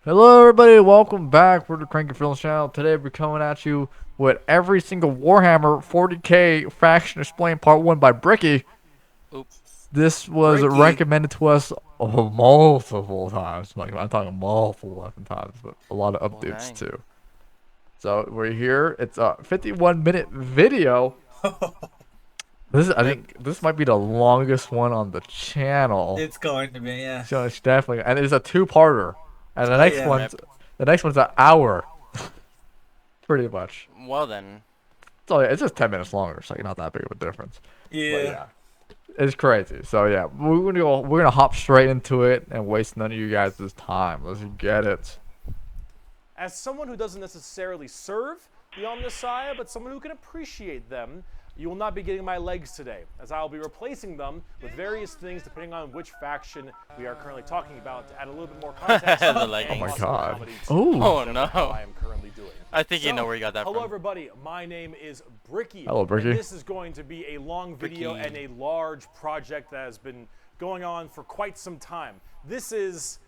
Hello, everybody. Welcome back for the Cranky Films channel. Today, we're coming at you with every single Warhammer 40k faction explained part 1 by Bricky. Oop. This was Bricky. recommended to us multiple times. Like, I'm talking multiple times, but a lot of Well, updates dang. too. So, we're here. It's a 51-minute video. I think this might be the longest one on the channel. It's going to be, yeah. So, it's definitely, and it's a two-parter. And Oh, yeah. the next one's an hour. Pretty much. Well then. So yeah, it's just 10 minutes longer, so not that big of a difference. Yeah. But yeah, it's crazy. So yeah, we're gonna hop straight into it and waste none of you guys' time. Let's get it. As someone who doesn't necessarily serve the Omnissiah, but someone who can appreciate them, you will not be getting my legs today, as I will be replacing them with various things depending on which faction we are currently talking about to add a little bit more context. The leggings. Oh my possible god. comedy to Ooh. Oh whatever no. I am currently doing. I think you know where you got that Hello from. everybody, my name is Bricky. Hello, Bricky. And this is going to be a long video Bricky. and a large project that has been going on for quite some time. This is,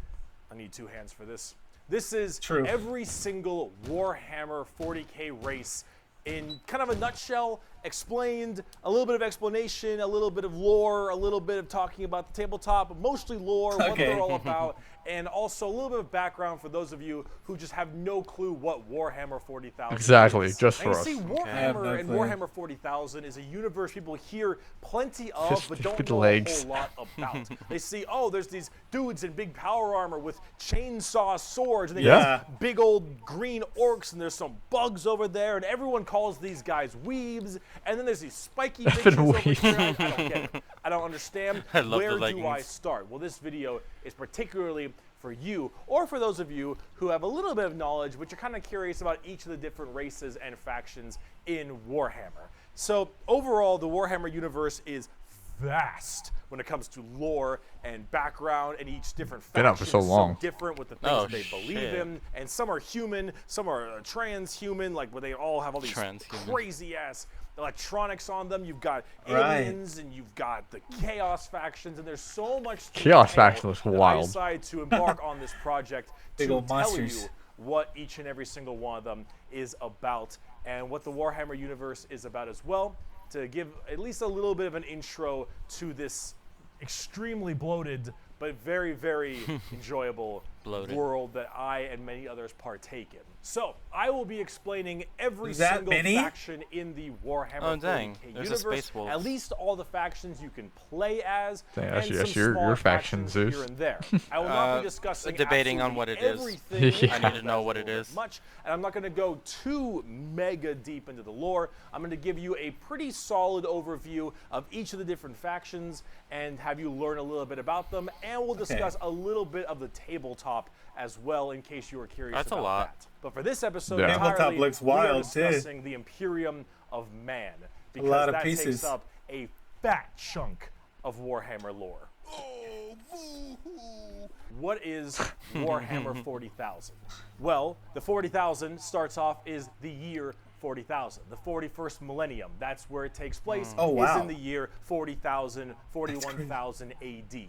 I need two hands for this. This is True. every single Warhammer 40k race in kind of a nutshell, explained, a little bit of explanation, a little bit of lore, a little bit of talking about the tabletop, but mostly lore, what Okay. they're all about, and also a little bit of background for those of you who just have no clue what Warhammer 40,000 Exactly, is. just And for you us. see, I have Warhammer no and clue. Warhammer 40,000 is a universe people hear plenty of, Just but don't stupid know legs. a whole lot about. They see, oh, there's these dudes in big power armor with chainsaw swords, and they Yeah. got these big old green orcs, and there's some bugs over there, and everyone calls these guys weebs, and then there's these spiky bitches over Weebs. here. I don't get it. I don't understand. I love the Where do I leggings. start? Well, this video is particularly for you, or for those of you who have a little bit of knowledge, but you're kind of curious about each of the different races and factions in Warhammer. So overall, the Warhammer universe is vast when it comes to lore and background, and each different faction Been out for so is long. different with the things Oh, that they believe shit. in, and some are human, some are transhuman, like where they all have all these Transhuman. crazy ass electronics on them. You've got Right. aliens, and you've got the chaos factions, and there's so much to Chaos entail faction looks that I wild. decided to embark on this project Big to old tell monsters. you what each and every single one of them is about, and what the Warhammer universe is about as well, to give at least a little bit of an intro to this extremely bloated but very, very enjoyable Bloated. world that I and many others partake in. So, I will be explaining every Is that single many? faction in the Warhammer Oh, dang. 40k There's a universe. Space Wolves. At least all the factions you can play as, Dang, and that's some your smaller faction, factions Zeus. here and there. I will not be discussing debating on what it is. everything. Yeah. I need to know what it Little bit is. Much, and I'm not going to go too mega deep into the lore. I'm going to give you a pretty solid overview of each of the different factions and have you learn a little bit about them, and we'll discuss a little bit of the tabletop as well, in case you were curious That's a about lot. that. But for this episode, Yeah. entirely, Tabletop looks we are wild, too. discussing the Imperium of Man, because lot of that takes pieces. up a fat chunk of Warhammer lore. What is Warhammer 40,000? Well, the 40,000 starts off is the year 40,000, the 41st millennium. That's where it takes place. Oh, wow. Is in the year 40,000, 41,000 AD.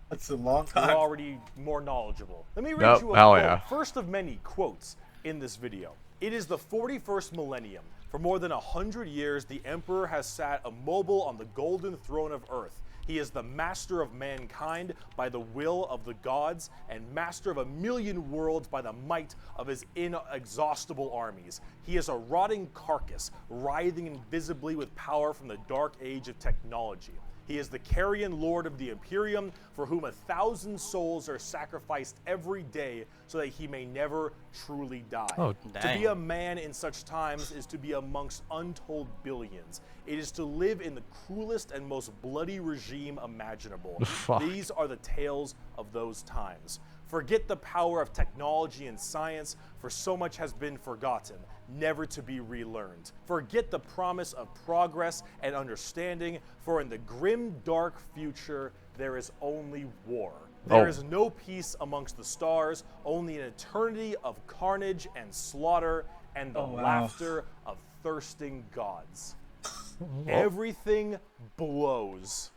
That's a long You're time. already more knowledgeable. Let me read Nope, you a hell quote, yeah. first of many quotes in this video. It is the 41st millennium. For more than 100 years, the Emperor has sat immobile on the golden throne of Earth. He is the master of mankind by the will of the gods, and master of 1,000,000 worlds by the might of his inexhaustible armies. He is a rotting carcass, writhing invisibly with power from the dark age of technology. He is the carrion lord of the Imperium, for whom 1,000 souls are sacrificed every day so that he may never truly die. Oh, To dang. be a man in such times is to be amongst untold billions. It is to live in the cruelest and most bloody regime imaginable. Fuck. These are the tales of those times. Forget the power of technology and science, for so much has been forgotten, never to be relearned. Forget the promise of progress and understanding, for in the grim, dark future, there is only war. There Oh. is no peace amongst the stars, only an eternity of carnage and slaughter, and the Oh, wow. laughter of thirsting gods. Everything blows.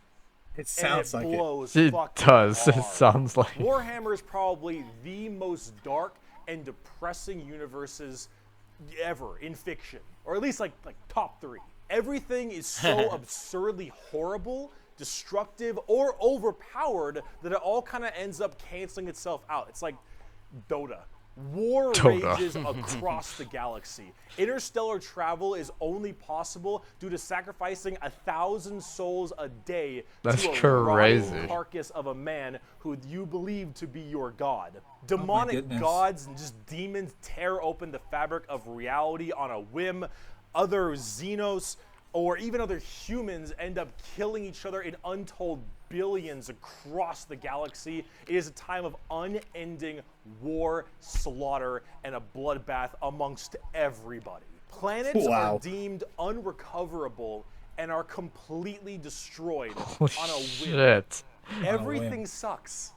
It sounds and like it blows It fucking does. It hard. sounds like. Warhammer is probably the most dark and depressing universes ever in fiction, or at least like top 3. Everything is so absurdly horrible, destructive, or overpowered that it all kind of ends up canceling itself out. It's like Dota. War Dota. rages across the galaxy. Interstellar travel is only possible due to sacrificing 1,000 souls a day That's to a crazy. rotting carcass of a man who you believe to be your god. Demonic goodness. gods and just demons tear open the fabric of reality on a whim. Other Xenos or even other humans end up killing each other in untold billions across the galaxy. It is a time of unending war, slaughter, and a bloodbath amongst everybody. Planets Wow. are deemed unrecoverable and are completely destroyed Oh, on a whim. shit. Everything sucks.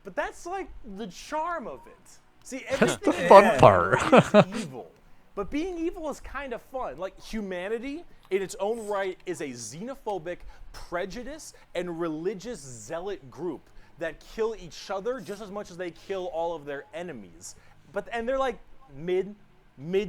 But that's like the charm of it. See, everything the fun in part. Warhammer is evil. But being evil is kind of fun. Like, humanity, in its own right, is a xenophobic, prejudice, and religious zealot group that kill each other just as much as they kill all of their enemies. And they're like mid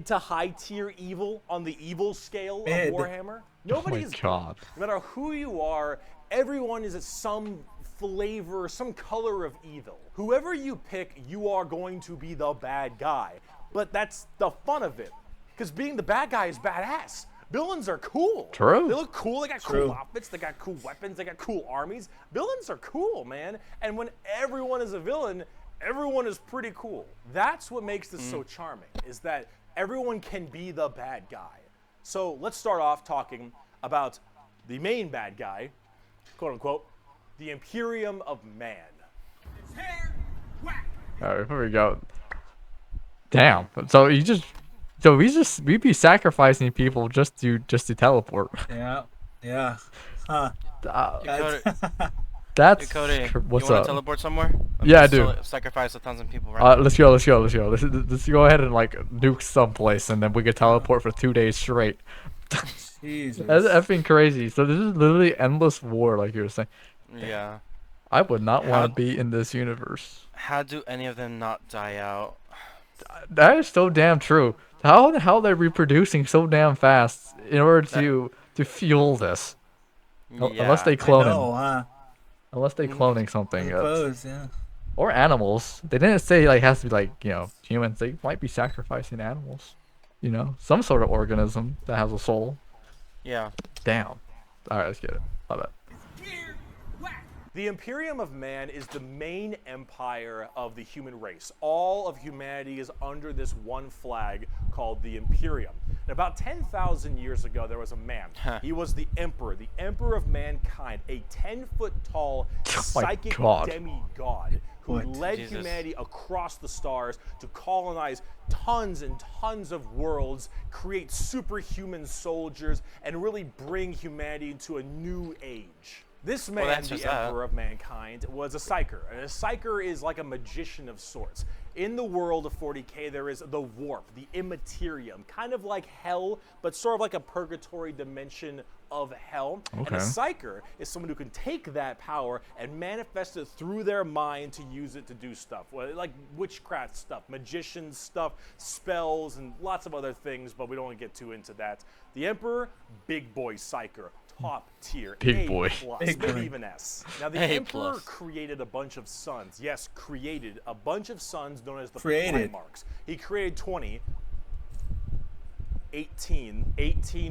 to high tier evil on the evil scale Mid. of Warhammer. Nobody is good. God. No matter who you are, everyone is some flavor, some color of evil. Whoever you pick, you are going to be the bad guy. But that's the fun of it. Because being the bad guy is badass. Villains are cool. True. They look cool. They got True. cool outfits. They got cool weapons. They got cool armies. Villains are cool, man. And when everyone is a villain, everyone is pretty cool. That's what makes this so charming, is that everyone can be the bad guy. So let's start off talking about the main bad guy, quote unquote, the Imperium of Man. Alright, here we go. Damn. So we'd be sacrificing people just to teleport. Yeah. Yeah. Huh. Cody, That's Cody, what's you want up? to teleport somewhere? Yeah, I Just do. Sacrifice 1,000 people right Let's go. Let's go ahead and like nuke someplace, and then we could teleport for 2 days straight. Jesus. That's effing crazy. So this is literally endless war, like you were saying. now. Yeah. I would not How- want to be in this universe. How do any of them not die out? That is so damn true. How the hell they're reproducing so damn fast in order to fuel this? Unless they Yeah. clone him. No, huh? Unless they cloning something. Suppose, yeah. Or animals. They didn't say like it has to be like, humans. They might be sacrificing animals. Some sort of organism that has a soul. Yeah. Damn. Alright, let's get it. Love it. The Imperium of Man is the main empire of the human race. All of humanity is under this one flag called the Imperium. And about 10,000 years ago, there was a man. He was the Emperor of mankind, a 10-foot-tall my psychic God. demigod who What? led Jesus. humanity across the stars to colonize tons and tons of worlds, create superhuman soldiers, and really bring humanity into a new age. This man, that's the just that. Emperor of mankind, was a psyker. And a psyker is like a magician of sorts. In the world of 40k, there is the warp, the immaterium, kind of like hell, but sort of like a purgatory dimension of hell. And Okay. a psyker is someone who can take that power and manifest it through their mind to use it to do stuff, like witchcraft stuff, magician stuff, spells, and lots of other things, but we don't want to get too into that. The Emperor, big boy psyker. Top tier, Big A+, boy. Big maybe boy. even S. Now the A+. Emperor created a bunch of sons. Yes, created a bunch of sons known as the Created. Primarchs. He created 18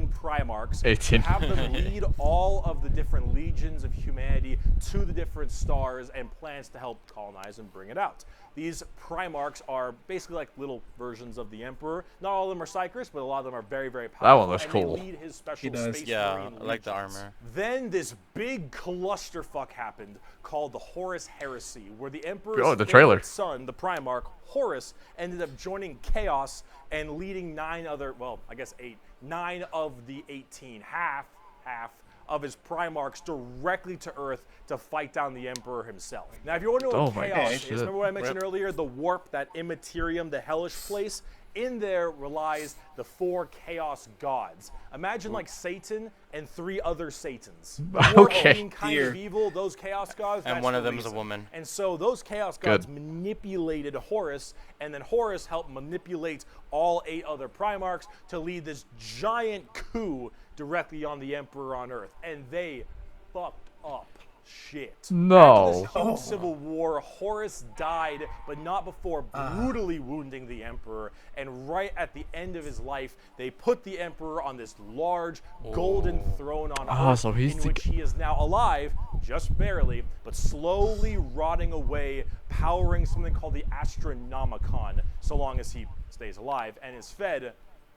Primarchs. 18. To have them lead all of the different legions of humanity to the different stars and plans to help colonize and bring it out. These Primarchs are basically like little versions of the Emperor. Not all of them are psychers, but a lot of them are very, very powerful. That one looks and cool. They lead his special does. space Yeah, marine I like the legions. armor. Then this big clusterfuck happened called the Horus Heresy, where the Emperor's Oh, the trailer. favorite son, the Primarch, Horus, ended up joining Chaos and leading 8, 9 of the 18, half of his Primarchs directly to Earth to fight down the Emperor himself. Now, if you want to know Oh what my Chaos shit. is, remember what I mentioned earlier, the warp, that immaterium, the hellish place? In there relies the 4 chaos gods. Imagine like Satan and 3 other Satans. Okay. Being kind of evil, those chaos gods. And that's one the of them is a reason. woman. And so those chaos gods manipulated Horus, and then Horus helped manipulate all 8 other Primarchs to lead this giant coup directly on the Emperor on Earth, and they fucked up shit. No. After this huge civil war, Horus died, but not before brutally wounding the Emperor. And right at the end of his life, they put the Emperor on this large golden throne on Earth, so he's in which he is now alive, just barely, but slowly rotting away, powering something called the Astronomicon, so long as he stays alive, and is fed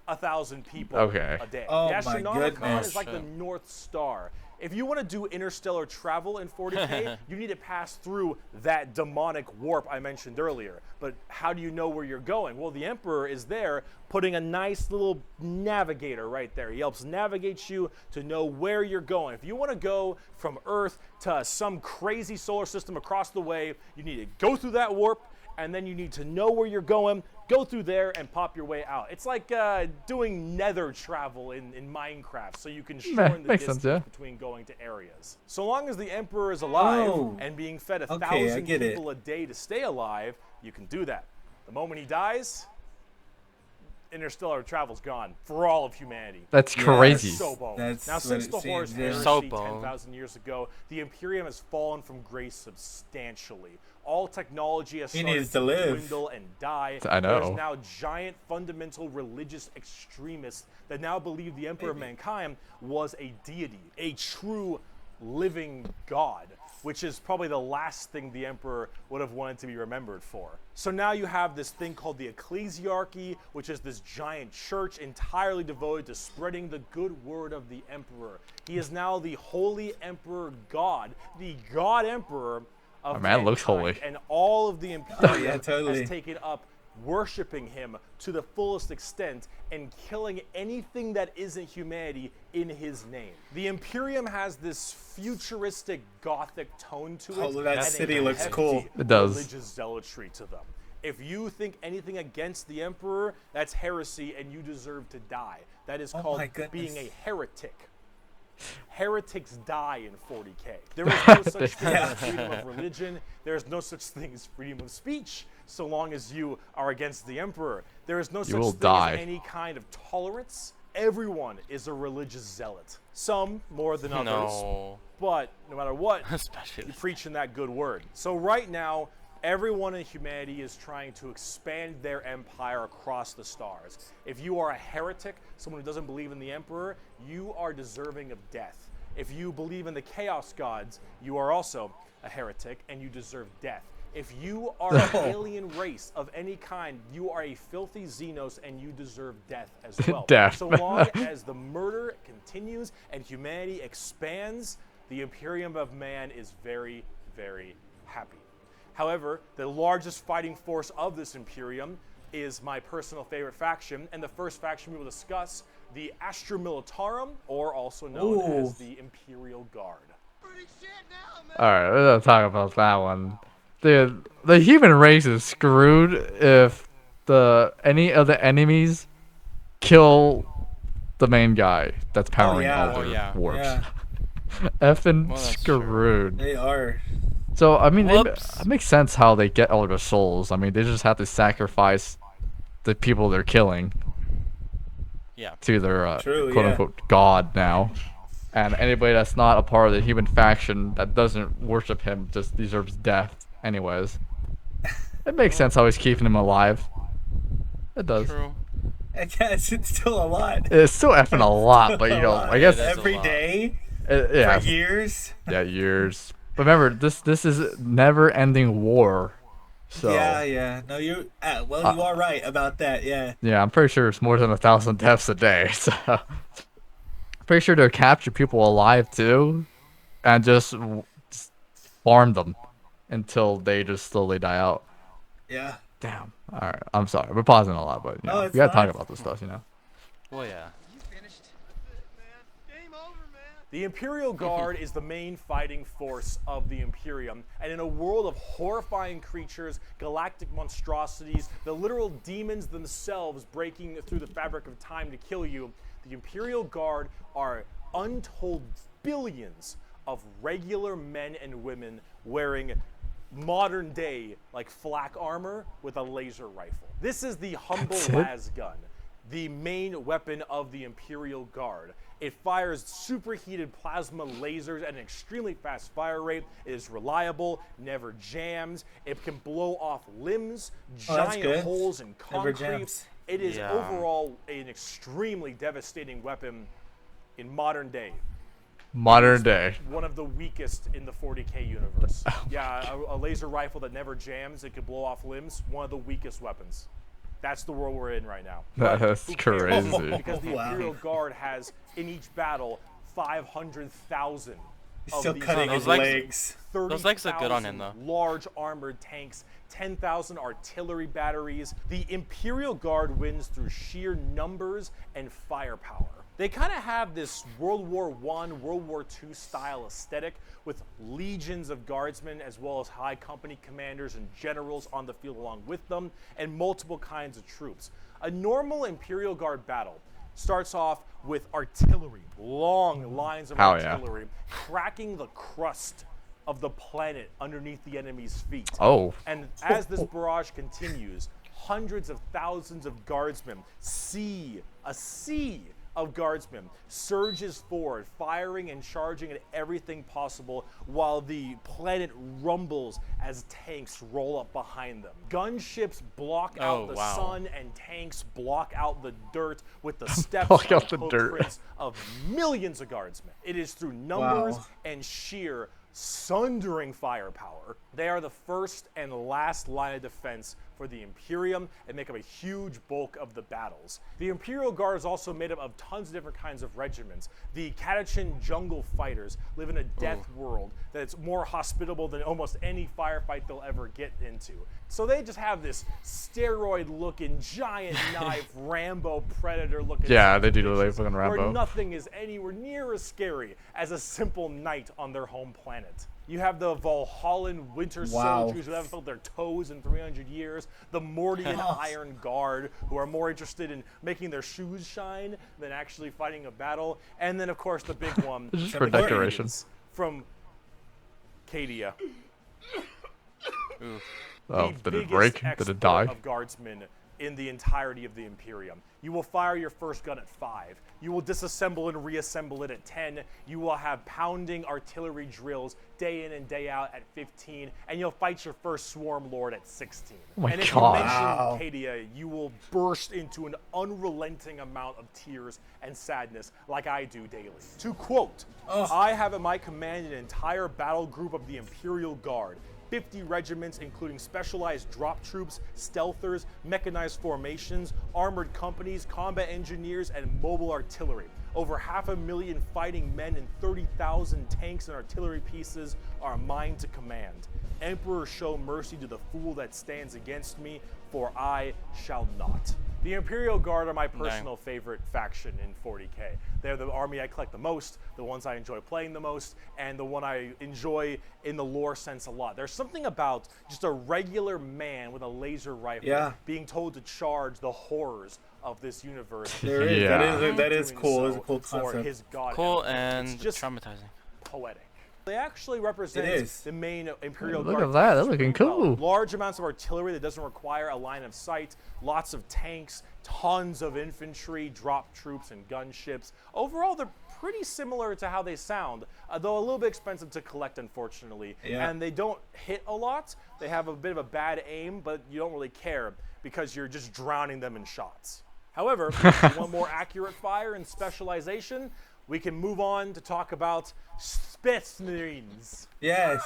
1,000 people a day. Oh The my Astronomicon goodness. is like the North Star. If you want to do interstellar travel in 40K, you need to pass through that demonic warp I mentioned earlier. But how do you know where you're going? Well, the Emperor is there putting a nice little navigator right there. He helps navigate you to know where you're going. If you want to go from Earth to some crazy solar system across the way, you need to go through that warp, and then you need to know where you're going, go through there, and pop your way out. It's like doing nether travel in Minecraft, so you can shorten the makes distance sense, yeah. between going to areas. So long as the Emperor is alive Oh. and being fed a Okay, I 1,000 get it. people a day to stay alive, you can do that. The moment he dies, interstellar travel's gone for all of humanity. That's Yeah, crazy. So boned. That's Now, what since it the Horus seems, yeah. heresy So boned. 10,000 years ago, the Imperium has fallen from grace substantially. All technology has He started needs to live. dwindle and die. I know. There's now giant fundamental religious extremists that now believe the Emperor of Mankind was a deity, a true living god, which is probably the last thing the Emperor would have wanted to be remembered for. So now you have this thing called the Ecclesiarchy, which is this giant church entirely devoted to spreading the good word of the Emperor. He is now the Holy Emperor God, the God Emperor of man looks mankind. holy. And all of the Imperium yeah, totally. has taken up worshiping him to the fullest extent and killing anything that isn't humanity in his name. The Imperium has this futuristic gothic tone to it. Oh, that and a city looks hefty cool. It does. Religious zealotry to them. If you think anything against the Emperor, that's heresy and you deserve to die. That is Oh called my goodness. being a heretic. Heretics die in 40K. There is no such thing as freedom of religion. There is no such thing as freedom of speech so long as you are against the Emperor. There is no such will thing die. as any kind of tolerance. Everyone is a religious zealot. Some more than others. No. But no matter what, Especially. you're preaching that good word. So right now, everyone in humanity is trying to expand their empire across the stars. If you are a heretic, someone who doesn't believe in the Emperor, you are deserving of death. If you believe in the Chaos Gods, you are also a heretic and you deserve death. If you are an alien race of any kind, you are a filthy Xenos and you deserve death as well. Death. So long as the murder continues and humanity expands, the Imperium of Man is very, very happy. However, the largest fighting force of this Imperium is my personal favorite faction, and the first faction we will discuss, the Astra Militarum, or also known Ooh. as the Imperial Guard. Alright, we're gonna talk about that one. Dude, the human race is screwed if any of the enemies kill the main guy that's powering yeah. all Oh, their yeah. warps. Yeah, Effing Well, that's true. screwed. they are. So, I mean, Whoops. it makes sense how they get all their souls. I mean, they just have to sacrifice the people they're killing Yeah. to their True, quote yeah. unquote god now. And anybody that's not a part of the human faction that doesn't worship him just deserves death, anyways. It makes sense how he's keeping him alive. It does. True. I guess it's still a lot. It's still effing a lot, but you know, I guess It is a Every lot. day yeah, for years. yeah, years. But remember, this is never-ending war. So Yeah. No, you. Well, you are right about that. Yeah. yeah, I'm pretty sure it's more than 1,000 deaths a day. So pretty sure they'll capture people alive too, and just farm them until they just slowly die out. Yeah. Damn. All right, I'm sorry. We're pausing a lot, but you know, it's we gotta fine. talk about this stuff, you know. Well, yeah. The The Imperial Guard is the main fighting force of the Imperium, and in a world of horrifying creatures, galactic monstrosities, the literal demons themselves breaking through the fabric of time to kill you, the Imperial Guard are untold billions of regular men and women wearing modern day like flak armor with a laser rifle. This is the humble las gun, the main weapon of the Imperial Guard. It fires superheated plasma lasers at an extremely fast fire rate. It is reliable, never jams. It can blow off limbs, giant holes in concrete. It is overall an extremely devastating weapon in modern day. Modern day. One of the weakest in the 40k universe. Yeah, a laser rifle that never jams. It could blow off limbs. One of the weakest weapons. That's the world we're in right now. That's crazy. Because the Imperial Guard has, in each battle, 500,000 of still these cutting his legs. Those legs look good on him, though. Large armored tanks, 10,000 artillery batteries. The Imperial Guard wins through sheer numbers and firepower. They kind of have this World War I, World War II style aesthetic with legions of guardsmen as well as high company commanders and generals on the field along with them, and multiple kinds of troops. A normal Imperial Guard battle starts off with artillery, long lines of artillery, cracking the crust of the planet underneath the enemy's feet. And as this barrage continues, hundreds of thousands of guardsmen, a sea of guardsmen surges forward, firing and charging at everything possible while the planet rumbles as tanks roll up behind them. Gunships block out the sun and tanks block out the dirt with the steps and footprints of millions of guardsmen. It is through numbers and sheer sundering firepower. They are the first and last line of defense for the Imperium and make up a huge bulk of the battles. The Imperial Guard is also made up of tons of different kinds of regiments. The Catachin jungle fighters live in a death world that's more hospitable than almost any firefight they'll ever get into. So they just have this steroid-looking, giant knife, Rambo Predator-looking. Yeah, they do look like fucking Rambo. Where nothing is anywhere near as scary as a simple knight on their home planet. You have the Valhallan Winter Soldiers who haven't felt their toes in 300 years. The Mordian Iron Guard, who are more interested in making their shoes shine than actually fighting a battle. And then, of course, the big one. Just for decoration. From Cadia. Oh, did it break? Did it die? Of guardsmen in the entirety of the Imperium. You will fire your first gun at 5. You will disassemble and reassemble it at 10. You will have pounding artillery drills day in and day out at 15. And you'll fight your first Swarm Lord at 16. Oh my and if God. you mention Cadia, you will burst into an unrelenting amount of tears and sadness like I do daily. To quote, I have at my command an entire battle group of the Imperial Guard. 50 regiments, including specialized drop troops, stealthers, mechanized formations, armored companies, combat engineers, and mobile artillery. Over 500,000 fighting men and 30,000 tanks and artillery pieces are mine to command. Emperor, show mercy to the fool that stands against me, for I shall not. The Imperial Guard are my personal favorite faction in 40k. They're the army I collect the most, the ones I enjoy playing the most, and the one I enjoy in the lore sense a lot. There's something about just a regular man with a laser rifle being told to charge the horrors of this universe. There is. That is cool. It's a cool concept. His god and it's just traumatizing. Poetic. They actually represent the main Imperial Guard. Look at that, that's looking cool. Large amounts of artillery that doesn't require a line of sight, lots of tanks, tons of infantry, drop troops, and gunships. Overall, they're pretty similar to how they sound, though a little bit expensive to collect, unfortunately. And they don't hit a lot. They have a bit of a bad aim, but you don't really care because you're just drowning them in shots. However, if you want more accurate fire and specialization, we can move on to talk about Space Marines. Yes.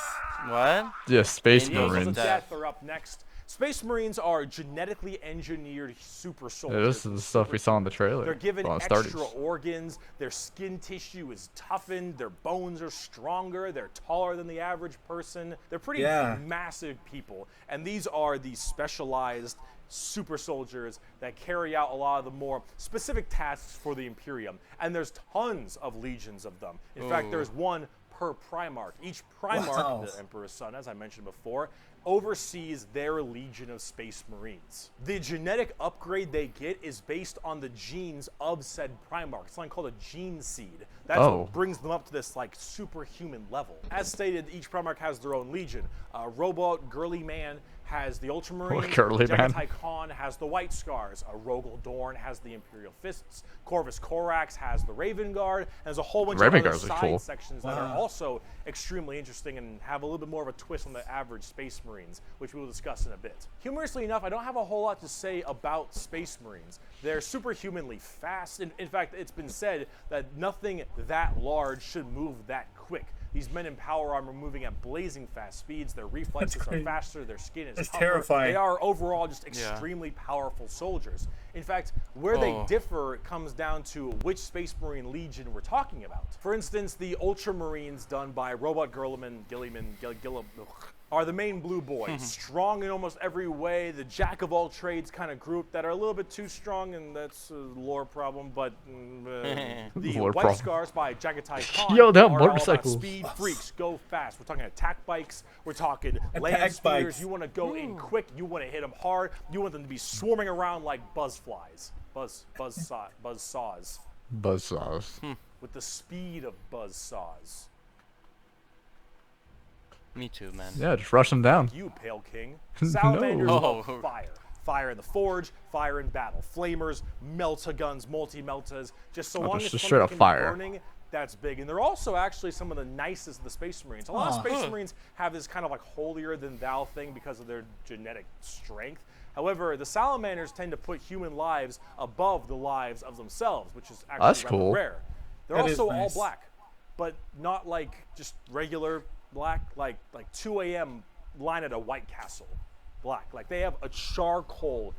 What? Yeah, Space Angels Marines. of Death are up next. Space Marines are genetically engineered super soldiers. Yeah, this is the stuff we saw in the trailer. They're given when it extra started. organs, their skin tissue is toughened, their bones are stronger, they're taller than the average person. They're pretty massive people. And these are the specialized super soldiers that carry out a lot of the more specific tasks for the Imperium. And there's tons of legions of them. In fact, there's one per Primarch. Each Primarch, the Emperor's son, as I mentioned before, oversees their legion of Space Marines. The genetic upgrade they get is based on the genes of said Primarch. It's something called a gene seed. That's what brings them up to this like superhuman level. As stated, each Primarch has their own legion. Robot Girly Man has the Ultramarine. Jagatai Khan has the White Scars. Rogel Dorn has the Imperial Fists. Corvus Corax has the Raven Guard. And there's a whole bunch of other side sections that are also extremely interesting and have a little bit more of a twist on the average Space Marines, which we will discuss in a bit. Humorously enough, I don't have a whole lot to say about Space Marines. They're superhumanly fast. In fact, it's been said that nothing that large should move that quick. These men in power armor moving at blazing fast speeds. Their reflexes are faster. Their skin is tougher. Terrifying. They are overall just extremely powerful soldiers. In fact, where they differ comes down to which Space Marine Legion we're talking about. For instance, the Ultramarines done by Robot Gilliman are the main blue boys, strong in almost every way, the jack of all trades kind of group that are a little bit too strong, and that's a lore problem, but the White Scars by Jagatai Khan are all about speed freaks, go fast. We're talking attack bikes, we're talking land speeders. You want to go in quick, you want to hit them hard, you want them to be swarming around like buzzflies, buzzsaws. Buzzsaws. With the speed of buzzsaws. Me too, man. Yeah, just rush them down. You, Pale King. Salamanders love fire. Fire in the forge, fire in battle. Flamers, melta-guns, multi-meltas. Just so long as just something straight up can be fire. burning, that's big. And they're also actually some of the nicest of the Space Marines. A lot of Space Marines have this kind of like holier-than-thou thing because of their genetic strength. However, the Salamanders tend to put human lives above the lives of themselves, which is actually rather rare. They're also all black, but not like just regular black, like 2 a.m. line at a White Castle black. Like they have a charcoal,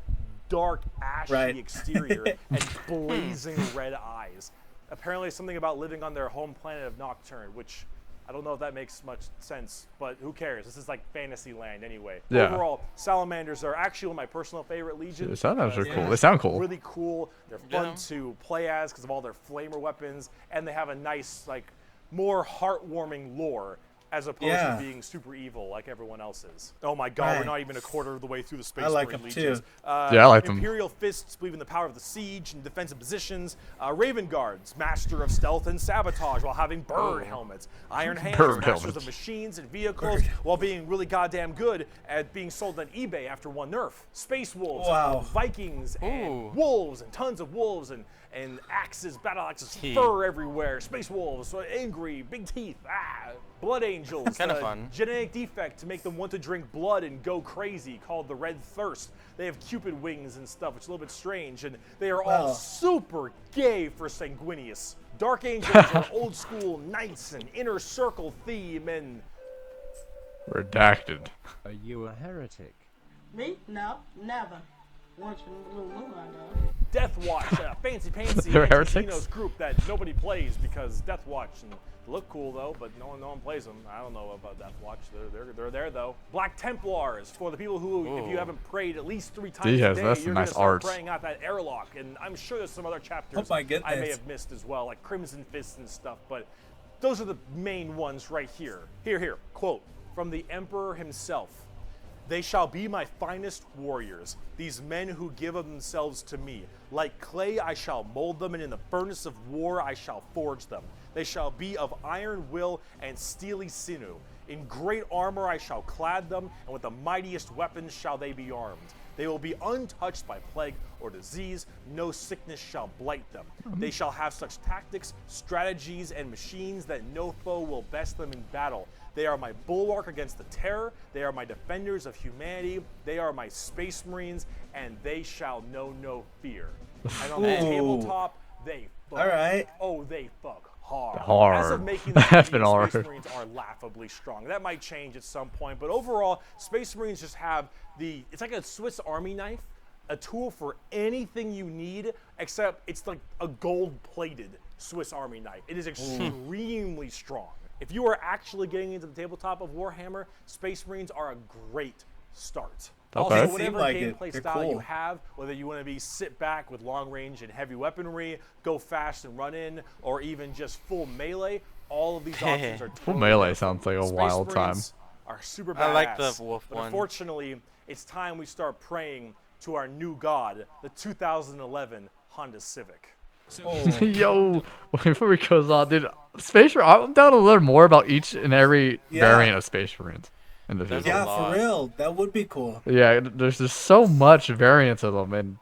dark, ashy exterior and blazing red eyes. Apparently something about living on their home planet of Nocturne, which I don't know if that makes much sense, but who cares? This is like fantasy land anyway. Yeah. Overall, Salamanders are actually one of my personal favorite legions. The Salamanders are cool. They sound cool. Really cool. They're fun to play as because of all their flamer weapons, and they have a nice, like, more heartwarming lore as opposed to being super evil like everyone else is. Oh my god, we're not even a quarter of the way through the Space Marine Legions. Yeah, I like them. Imperial Fists believe in the power of the siege and defensive positions. Raven Guards, master of stealth and sabotage while having bird helmets. Iron Hands, masters of machines and vehicles while being really goddamn good at being sold on eBay after one nerf. Space Wolves, Vikings, and wolves, and tons of wolves, and axes, battle axes, fur everywhere. Space Wolves, angry, big teeth, Blood Angels, kind of fun. Genetic defect to make them want to drink blood and go crazy, called the Red Thirst. They have Cupid wings and stuff, which is a little bit strange, and they are all super gay for Sanguinius. Dark Angels are old school knights and inner circle theme and... Redacted. Are you a heretic? Me? No, never. Once in a blue moon, I know. Death Watch, a fancy They're Anticinos group that nobody plays because Death Watch and look cool though, but no one plays them. I don't know about Death Watch. They're there though. Black Templars for the people who, if you haven't prayed at least 3 times a day, you're gonna start praying out that airlock. And I'm sure there's some other chapters I may have missed as well, like Crimson Fists and stuff. But those are the main ones right here. Here. Quote from the Emperor himself. They shall be my finest warriors, these men who give of themselves to me. Like clay I shall mold them, and in the furnace of war I shall forge them. They shall be of iron will and steely sinew. In great armor I shall clad them, and with the mightiest weapons shall they be armed. They will be untouched by plague or disease. No sickness shall blight them. They shall have such tactics, strategies, and machines that no foe will best them in battle. They are my bulwark against the terror. They are my defenders of humanity. They are my Space Marines, and they shall know no fear. And on the tabletop, they fuck. Oh, they fuck hard. As of making the Space Marines are laughably strong. That might change at some point, but overall, Space Marines just have it's like a Swiss Army knife, a tool for anything you need, except it's like a gold-plated Swiss Army knife. It is extremely strong. If you are actually getting into the tabletop of Warhammer, Space Marines are a great start. Okay. Also, Seem whatever like gameplay it. They're style you cool. have, whether you want to be sit back with long range and heavy weaponry, go fast and run in, or even just full melee, all of these options are Full totally melee there. sounds like a Space wild time. Marines are super badass. I like the wolf but one. unfortunately, it's time we start praying to our new god, the 2011 Honda Civic. Yo, before we goes on, dude, Space Marine, I'm down to learn more about each and every Yeah. variant of Space Marines in the There's future. a Yeah, lot. for real. That would be cool. Yeah, there's just so much variants of them, and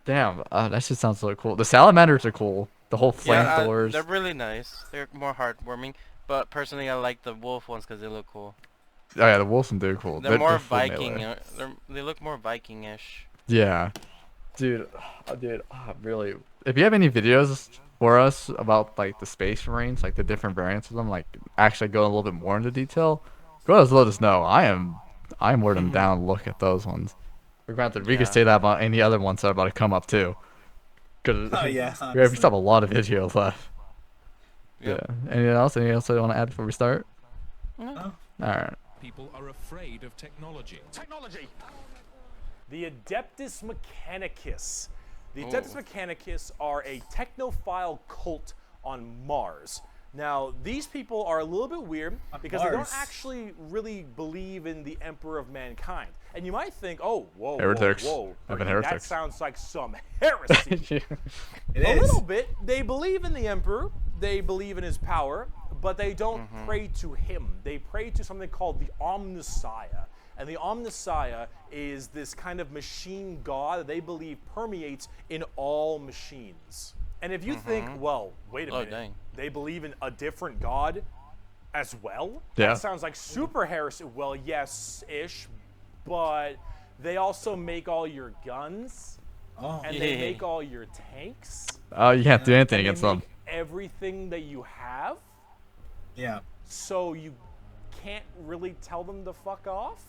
damn, that shit sounds so cool. The salamanders are cool. The whole Yeah, flamethrowers. they're really nice. They're more heartwarming. But personally, I like the wolf ones because they look cool. Oh yeah, the Wilson dude cool. They're more full melee. Viking. They look more Viking-ish. Yeah, dude, really. If you have any videos for us about like the Space Marines, like the different variants of them, like actually go a little bit more into detail, go ahead and let us know. I'm more than down to look at those ones. But granted, we could Yeah. say that about any other ones that are about to come up too. Cause Oh yeah. we still have a lot of videos left. Yep. Yeah. Anything else? Anything else you want to add before we start? No. All right. People are afraid of technology. Technology! The Adeptus Mechanicus. The Adeptus Mechanicus are a technophile cult on Mars. Now, these people are a little bit weird because they don't Mars. actually really believe in the Emperor of Mankind. And you might think, oh, whoa, Heretics. whoa, whoa. Evan That heretics. sounds like some heresy. It A is. little bit. They believe in the Emperor. They believe in his power, but they don't pray to him. They pray to something called the Omnissiah. And the Omnissiah is this kind of machine god that they believe permeates in all machines. And if you think, well, wait a Oh, minute, dang. they believe in a different god as well? Yeah. That sounds like super heresy. Well, yes-ish, but they also make all your guns, Oh. and they make all your tanks. Oh, you can't do anything And they against them. make everything that you have, Yeah. so you can't really tell them to fuck off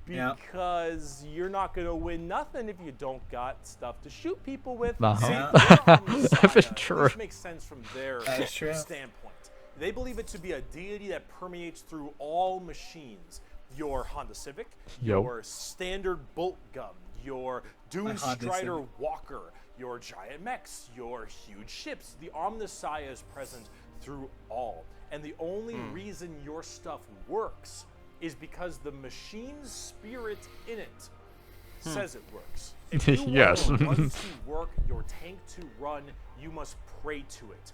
Yeah. because you're not gonna win nothing if you don't got stuff to shoot people with. Uh-huh. See, Yeah. they're on the That's side, true. Which makes sense from their That's true. standpoint. They believe it to be a deity that permeates through all machines. Your Honda Civic, Yo. your standard bolt gun, your Dune Honda Strider Civic. Walker, your giant mechs, your huge ships. The Omnissiah is present through all. And the only reason your stuff works is because the machine's spirit in it says it works. If you Yes. want your gun to work, your tank to run, you must pray to it.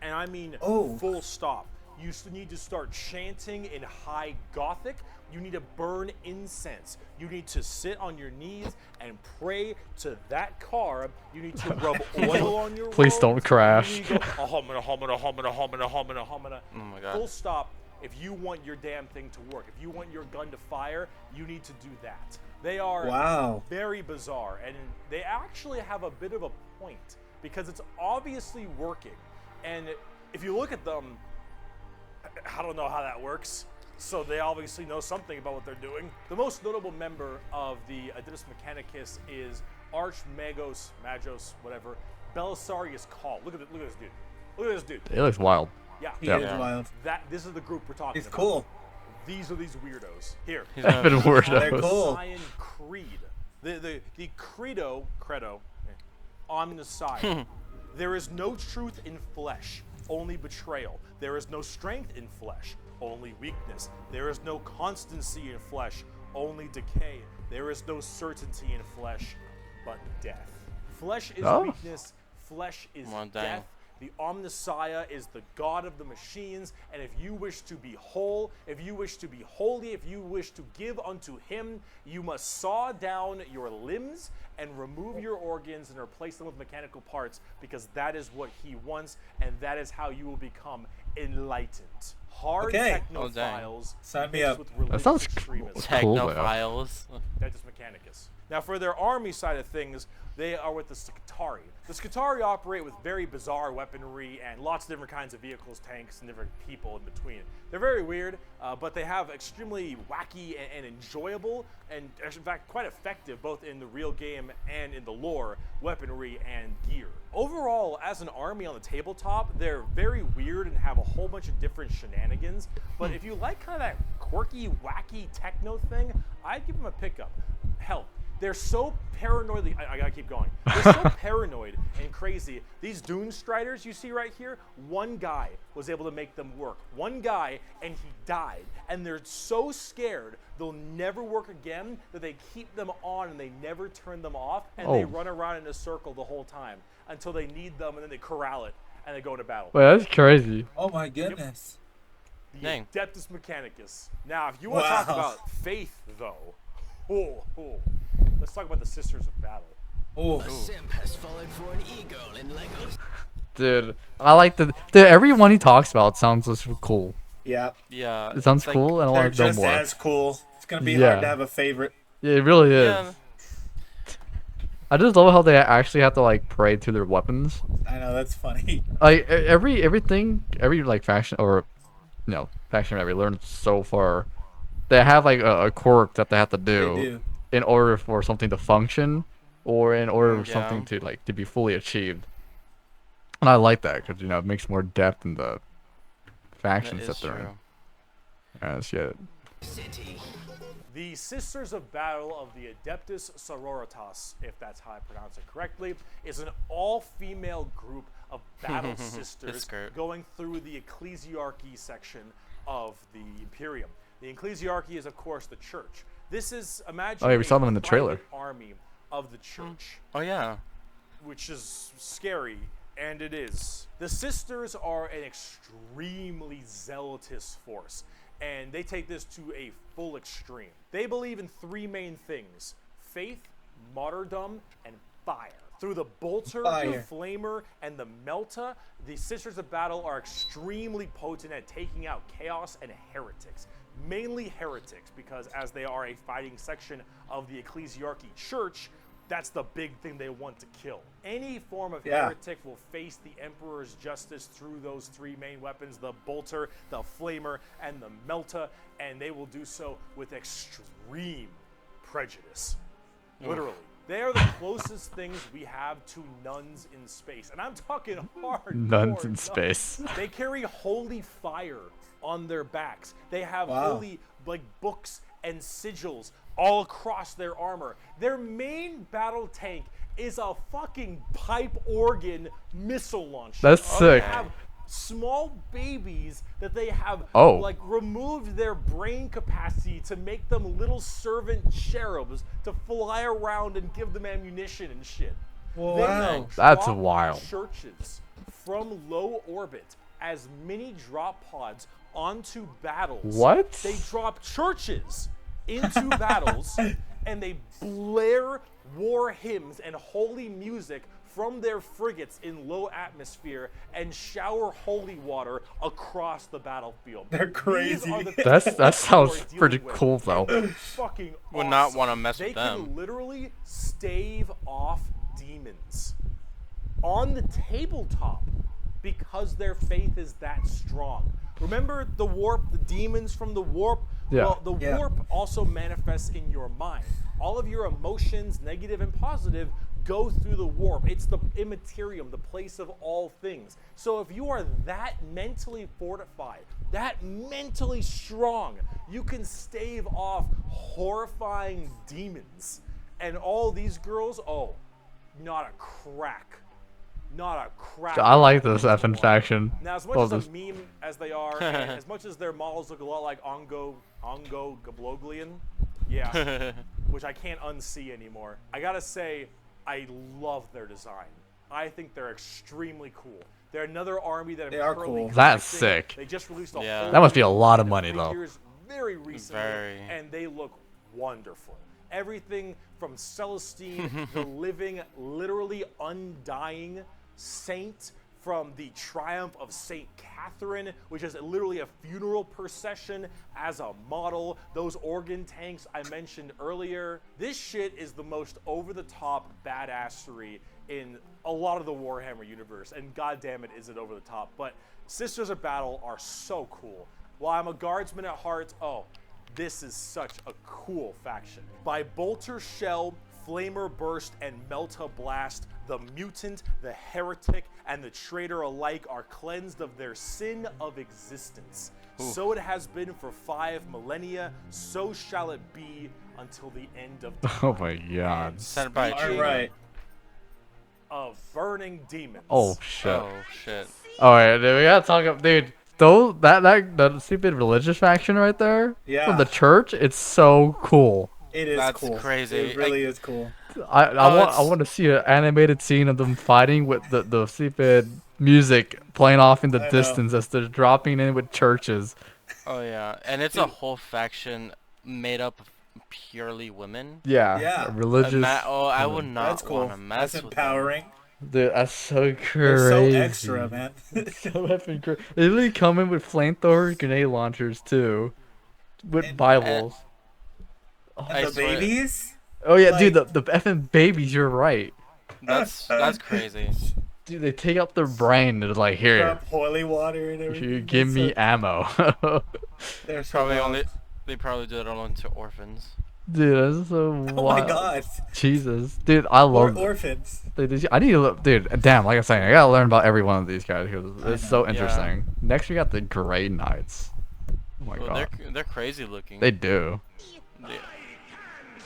And I mean Oh. full stop. You need to start chanting in high Gothic. You need to burn incense. You need to sit on your knees and pray to that car. You need to rub oil on your Please don't robes. crash. You need to go, "Ahomina, homina, homina, homina, homina, homina." Oh my god. Full stop. If you want your damn thing to work, if you want your gun to fire, you need to do that. They are Wow. very bizarre, and they actually have a bit of a point because it's obviously working. And if you look at them, I don't know how that works. So they obviously know something about what they're doing. The most notable member of the Adeptus Mechanicus is Magos, whatever, Belisarius Call. Look at this dude. Look at this dude. It looks wild. Yeah. He Yeah. is wild. This is the group we're talking He's about. cool. These are these weirdos. Here. He's Evan not- weirdos. They're cool. Omnissiah Creed. The credo, Omnissiah. There is no truth in flesh, only betrayal. There is no strength in flesh, only weakness. There is no constancy in flesh, only decay. There is no certainty in flesh, but death. Flesh is Oh. weakness, flesh is Well, dang. death. The Omnissiah is the god of the machines, and if you wish to be whole, if you wish to be holy, if you wish to give unto him, you must saw down your limbs and remove your organs and replace them with mechanical parts, because that is what he wants, and that is how you will become enlightened. Hard Okay. Oh, dang. technophiles Sign me mixed up. with That religious sounds extremism. cool, though. Technophiles. Adeptus Mechanicus. Now, for their army side of things, they are with the Scutari. The Scutari operate with very bizarre weaponry and lots of different kinds of vehicles, tanks, and different people in between. They're very weird, but they have extremely wacky and enjoyable, and in fact quite effective both in the real game and in the lore, weaponry and gear. Overall, as an army on the tabletop, they're very weird and have a whole bunch of different shenanigans. But if you like kind of that quirky, wacky techno thing, I'd give them a pickup. hell, they're so paranoid. I gotta keep going. They're so paranoid and crazy. These Dune Striders you see right here, one guy was able to make them work. One guy, and he died. And they're so scared they'll never work again that they keep them on and they never turn them off. And they run around in a circle the whole time until they need them, and then they corral it and they go into battle. Wait, that's crazy. Oh my goodness. The Dang. Adeptus Mechanicus. Now, if you want to talk about faith, though, let's talk about the Sisters of Battle. Oh. Simp has fallen for an e-girl in Legos. Dude, I like the every one he talks about sounds just cool. Yeah. Yeah. It sounds it's like- cool, and I They're want to know just more. as cool. It's gonna be Yeah. hard to have a favorite. Yeah, it really is. Yeah. I just love how they actually have to like pray to their weapons. I know, that's funny. Like every like faction or faction that we learned so far, they have like a quirk that they have to They do do. in order for something to function or in order for Yeah. something to be fully achieved. And I like that because it makes more depth in the That factions is that they're true. in. Yeah, shit. City. The Sisters of Battle of the Adeptus Sororitas, if that's how I pronounce it correctly, is an all-female group of battle sisters skirt. going through the ecclesiarchy section of the Imperium. The ecclesiarchy is, of course, the church. This is, imagine, Oh, yeah, we saw them in the trailer. private army of the church, Oh yeah. which is scary, and it is. The Sisters are an extremely zealotous force, and they take this to a full extreme. They believe in three main things: faith, martyrdom, and fire. Through the bolter, the Fire. flamer, and the melta, the Sisters of Battle are extremely potent at taking out chaos and heretics. Mainly heretics, because as they are a fighting section of the ecclesiarchy church, that's the big thing they want to kill. Any form of Yeah. heretic will face the Emperor's justice through those three main weapons: the bolter, the flamer, and the melta, and they will do so with extreme prejudice. Literally. They are the closest things we have to nuns in space. And I'm talking hard. Nuns in space. They carry holy fire on their backs. They have Wow. holy books and sigils all across their armor. Their main battle tank is a fucking pipe organ missile launcher. That's sick. They have small babies that they have Oh. removed their brain capacity to make them little servant cherubs to fly around and give them ammunition and shit. Wow. They then That's drop wild. churches from low orbit as mini drop pods onto battles. What? They drop churches into battles, and they blare war hymns and holy music from their frigates in low atmosphere and shower holy water across the battlefield. They're These crazy. are the That people we're sounds dealing pretty with. cool though. They're fucking Would not awesome. wanna mess They with can them. literally stave off demons on the tabletop because their faith is that strong. Remember the warp, the demons from the warp? Yeah. Well, the Yeah. warp also manifests in your mind. All of your emotions, negative and positive, go through the warp. It's the immaterium, the place of all things. So if you are that mentally fortified, that mentally strong, you can stave off horrifying demons. And all these girls, oh, not a crack. Not a crack. I like this effing faction. Now, as much Love as this. a meme as they are, and as much as their models look a lot like Ongo Gabloglian, yeah, which I can't unsee anymore, I gotta say, I love their design. I think they're extremely cool. They're another army that They I'm are currently cool. That's collecting. sick. They just released a Yeah. whole That must be a new lot of line money, though. figures very recently, Very. and they look wonderful. Everything from Celestine, the living, literally undying saint from the triumph of Saint Catherine, which is literally a funeral procession as a model. Those organ tanks I mentioned earlier. This shit is the most over-the-top badassery in a lot of the Warhammer universe, and goddamn it, is it over the top. But Sisters of Battle are so cool. While I'm a guardsman at heart, oh, this is such a cool faction. By Bolter Shell, Flamer Burst, and Melta Blast, the mutant, the heretic, and the traitor alike are cleansed of their sin of existence. So it has been for 5 millennia, so shall it be until the end of time. Oh my god. Sent by a All cheetah. right. Of burning demons. Oh shit. Oh shit. Alright, dude, we gotta talk up, dude. Though that stupid religious faction right there Yeah. from the church, it's so cool. It is That's cool. crazy. It really is cool. I want to see an animated scene of them fighting with the stupid music playing off in the I know. distance as they're dropping in with churches. Oh yeah, and it's a whole faction made up of purely women. Yeah, Yeah. religious. I would not That's cool. want to mess That's with empowering. Dude, that's so crazy. They're so extra, man. So effing crazy. They literally come in with flamethrowers, grenade launchers too, with And- Bibles. I And the swear. babies? Oh yeah, dude, like- the effing babies. You're right. That's crazy. Dude, they take out their brain and they're like, here, Drop holy water and everything. you give It's me so- ammo. They're so Probably wild. only they probably do it only to orphans. Dude, that's so wild. Oh my god. Jesus, dude, I Or love. orphans. Dude, I need to look, dude. Damn, like I'm saying, I gotta learn about every one of these guys because it's so Yeah. interesting. Next, we got the Grey Knights. Oh my Well, god, they're crazy looking. they do. They-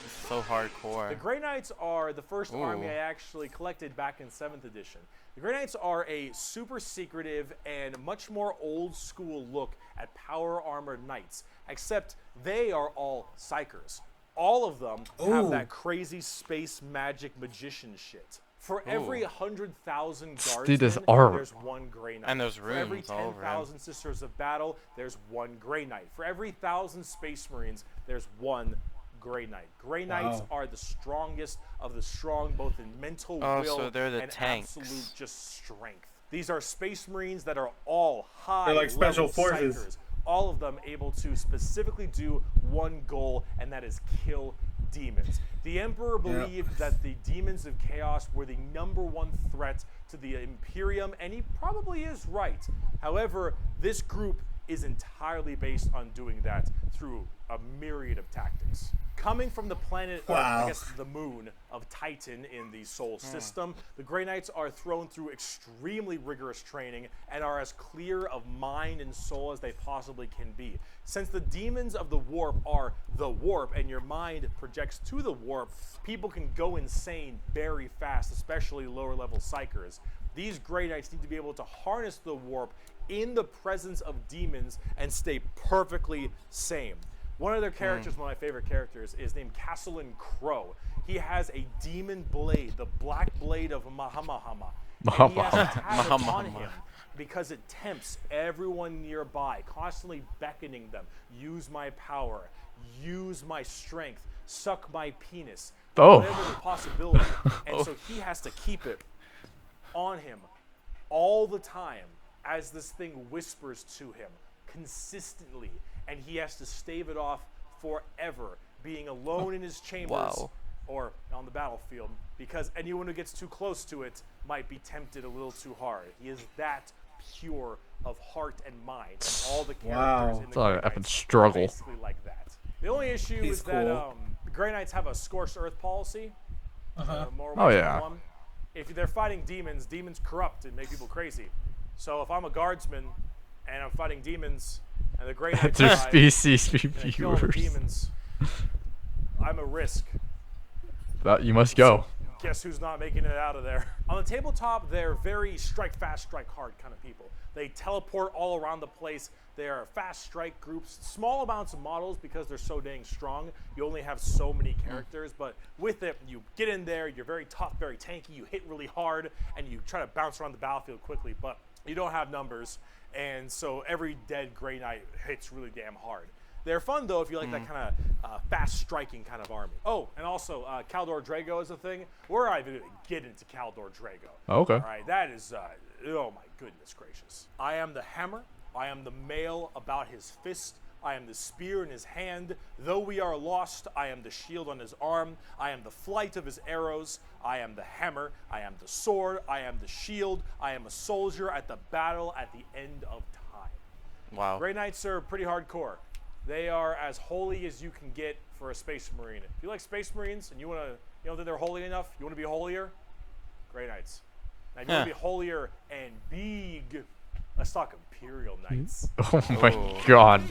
it's so hardcore. The Grey Knights are the first army Ooh. I actually collected back in 7th edition. The Grey Knights are a super secretive and much more old school look at power armored knights, except they are all psychers. All of them have Ooh. that crazy space magic magician shit. For every 100,000 guardsmen, Dude, this art. there's one Grey Knight. And there's For every runes all over him. 10,000 Sisters of Battle, there's one Grey Knight. For every 1,000 Space Marines, there's one Grey Knight. Grey Knights Wow. are the strongest of the strong, both in mental Oh, will so they're the and tanks. absolute just strength. These are Space Marines that are all high They're like special level forces. psychers, all of them able to specifically do one goal, and that is kill demons. The Emperor believed that the demons of chaos were the #1 threat to the Imperium, and he probably is right. However, this group is entirely based on doing that through a myriad of tactics. Coming from the planet, or I Wow. guess the moon of Titan in the Sol system, the Grey Knights are thrown through extremely rigorous training and are as clear of mind and soul as they possibly can be. Since the demons of the warp are the warp and your mind projects to the warp, people can go insane very fast, especially lower level psychers. These Grey Knights need to be able to harness the warp in the presence of demons and stay perfectly sane. One of their characters, one of my favorite characters, is named Castellan Crow. He has a demon blade, the black blade of Mahamahama. And he has a tag on Mahamahama. him because it tempts everyone nearby, constantly beckoning them. Use my power, use my strength, suck my penis. Oh. Whatever the possibility. And so he has to keep it on him all the time as this thing whispers to him consistently, and he has to stave it off forever, being alone in his chambers Wow. or on the battlefield, because anyone who gets too close to it might be tempted a little too hard. He is that pure of heart and mind, and all the characters Wow. in the It's like Grey an effing Knights are struggle. basically like that. The only issue He's is that cool. the Grey Knights have a scorched earth policy. More Oh, yeah. 1.1. If they're fighting demons, demons corrupt and make people crazy. So if I'm a guardsman and I'm fighting demons and the Grey Knights Their arrive species and they kill all the reviewers. demons, I'm a risk. That you must go. Guess who's not making it out of there? On the tabletop, they're very strike fast, strike hard kind of people. They teleport all around the place. They are fast strike groups, small amounts of models because they're so dang strong. You only have so many characters, but with it, you get in there, you're very tough, very tanky, you hit really hard, and you try to bounce around the battlefield quickly, but you don't have numbers, and so every dead Grey Knight hits really damn hard. They're fun though if you like that kind of fast striking kind of army. Oh, and also Caldor Drago is a thing. We're not even going to get into Caldor Drago. Okay. All right, that is, oh my goodness gracious. I am the hammer. I am the mail about his fist. I am the spear in his hand. Though we are lost, I am the shield on his arm. I am the flight of his arrows. I am the hammer. I am the sword. I am the shield. I am a soldier at the battle at the end of time. Wow. Grey Knights are pretty hardcore. They are as holy as you can get for a Space Marine. If you like Space Marines and you want to, you don't think they're holy enough, you want to be holier, Grey Knights. Now, if you want to be holier and big, let's talk Imperial Knights. Oh my Oh. god.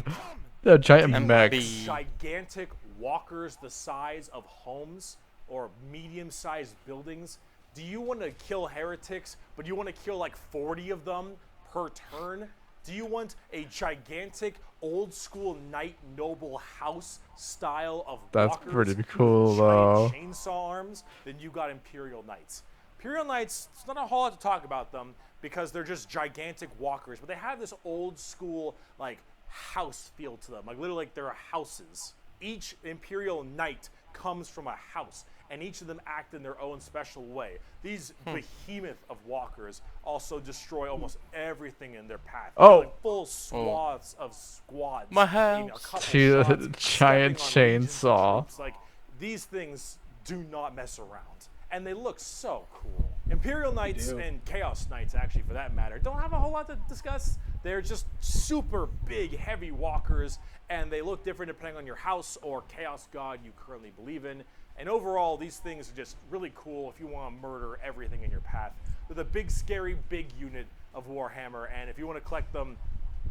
That giant And mech. big. Gigantic walkers the size of homes or medium-sized buildings? Do you want to kill heretics, but you want to kill like 40 of them per turn? Do you want a gigantic old-school knight noble house style of That's walkers pretty with cool, though. giant chainsaw arms? Then you got Imperial Knights. Imperial Knights, it's not a whole lot to talk about them because they're just gigantic walkers, but they have this old-school like house feel to them, like literally like they're houses. Each Imperial Knight comes from a house, and each of them act in their own special way. These behemoth of walkers also destroy almost everything in their path. Oh. Like full swaths of squads. My aiming a house. couple She- shots, giant stepping on legions of chainsaw. troops. Like these things do not mess around, and they look so cool. Imperial Knights do. and Chaos Knights, actually, for that matter, don't have a whole lot to discuss. They're just super big, heavy walkers, and they look different depending on your house or chaos god you currently believe in. And overall, these things are just really cool if you want to murder everything in your path. They're the big, scary, big unit of Warhammer, and if you want to collect them,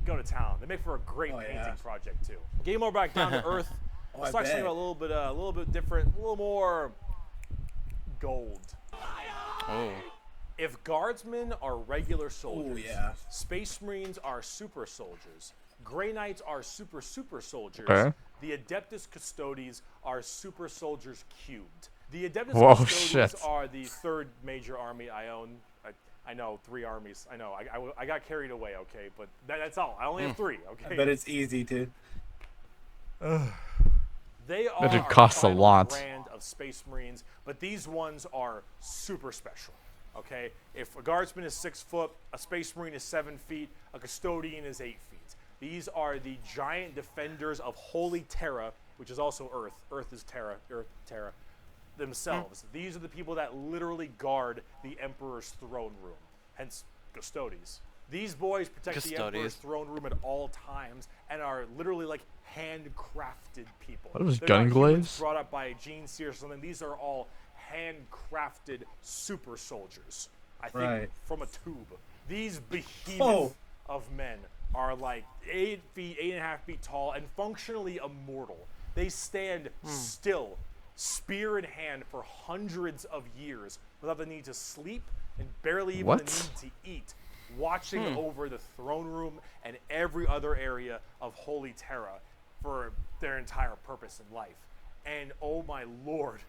go to town. They make for a great Oh, painting yeah. project too. Getting more back down to earth. Oh, Let's I talk something bet. about a little bit different, a little more gold. Oh. If guardsmen are regular soldiers, yeah. space marines are super soldiers, Grey Knights are super soldiers, Okay. the Adeptus Custodes are super soldiers cubed. The Adeptus Whoa, Custodes shit. are the third major army I own. I know, 3 armies. I know, I got carried away, okay, but that's all. I only have 3, okay? But it's easy to. They are That our costs a final lot. brand of Space Marines, but these ones are super special. Okay, if a guardsman is 6 foot, a Space Marine is 7 feet, a custodian is 8 feet. These are the giant defenders of Holy Terra, which is also Earth. Earth is Terra. Earth, Terra. Themselves. These are the people that literally guard the Emperor's throne room. Hence, custodies. These boys protect the Emperor's Custodies. throne room at all times and are literally like handcrafted people. What was They're not gun humans glaives? brought up by a gene seer or something. These are all handcrafted super soldiers. I think Right. from a tube. These behemoth Oh. of men are like 8 feet, 8.5 feet tall, and functionally immortal. They stand still, spear in hand, for hundreds of years without the need to sleep and barely even What? the need to eat, watching over the throne room and every other area of Holy Terra for their entire purpose in life. And oh my lord,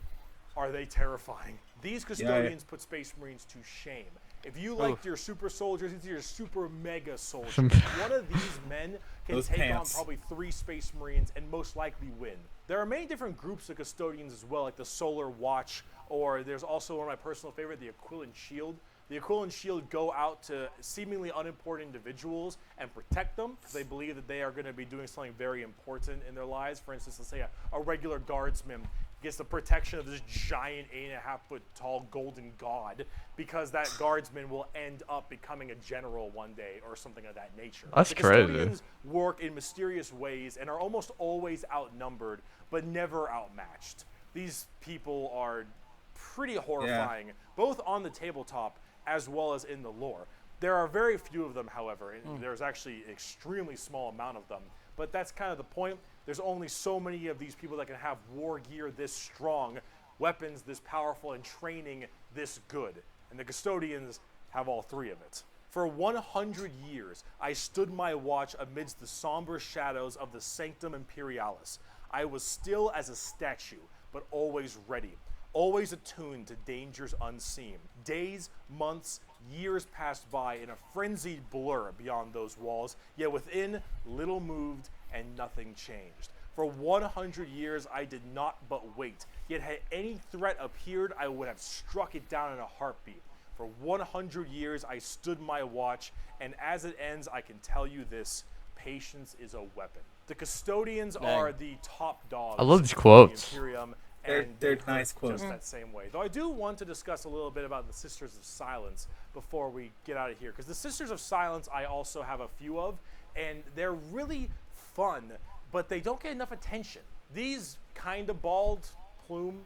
are they terrifying. These custodians put Space Marines to shame. If you liked your super soldiers, these are your super mega soldiers. One of these men can Those take pants. on probably 3 Space Marines and most likely win. There are many different groups of custodians as well, like the Solar Watch, or there's also one of my personal favorite, the Aquilan Shield. The Aquilan Shield go out to seemingly unimportant individuals and protect them because they believe that they are going to be doing something very important in their lives. For instance, let's say a regular guardsman gets the protection of this giant 8.5 foot tall golden god because that guardsman will end up becoming a general one day or something of that nature. That's The crazy. custodians work in mysterious ways and are almost always outnumbered but never outmatched. These people are pretty horrifying, both on the tabletop as well as in the lore. There are very few of them, however, and there's actually an extremely small amount of them. But that's kind of the point. There's only so many of these people that can have war gear this strong, weapons this powerful, and training this good. And the custodians have all 3 of it. For 100 years, I stood my watch amidst the somber shadows of the Sanctum Imperialis. I was still as a statue, but always ready, always attuned to dangers unseen. Days, months, years passed by in a frenzied blur beyond those walls, yet within, little moved and nothing changed. For 100 years, I did not but wait, yet had any threat appeared, I would have struck it down in a heartbeat. For 100 years, I stood my watch, and as it ends, I can tell you this: patience is a weapon. The custodians are the top dogs. I love these of the quotes. Imperium, They're and they nice hurt quotes. just that same way. Though I do want to discuss a little bit about the Sisters of Silence before we get out of here, because the Sisters of Silence I also have a few of, and they're really fun, but they don't get enough attention. These kind of bald plume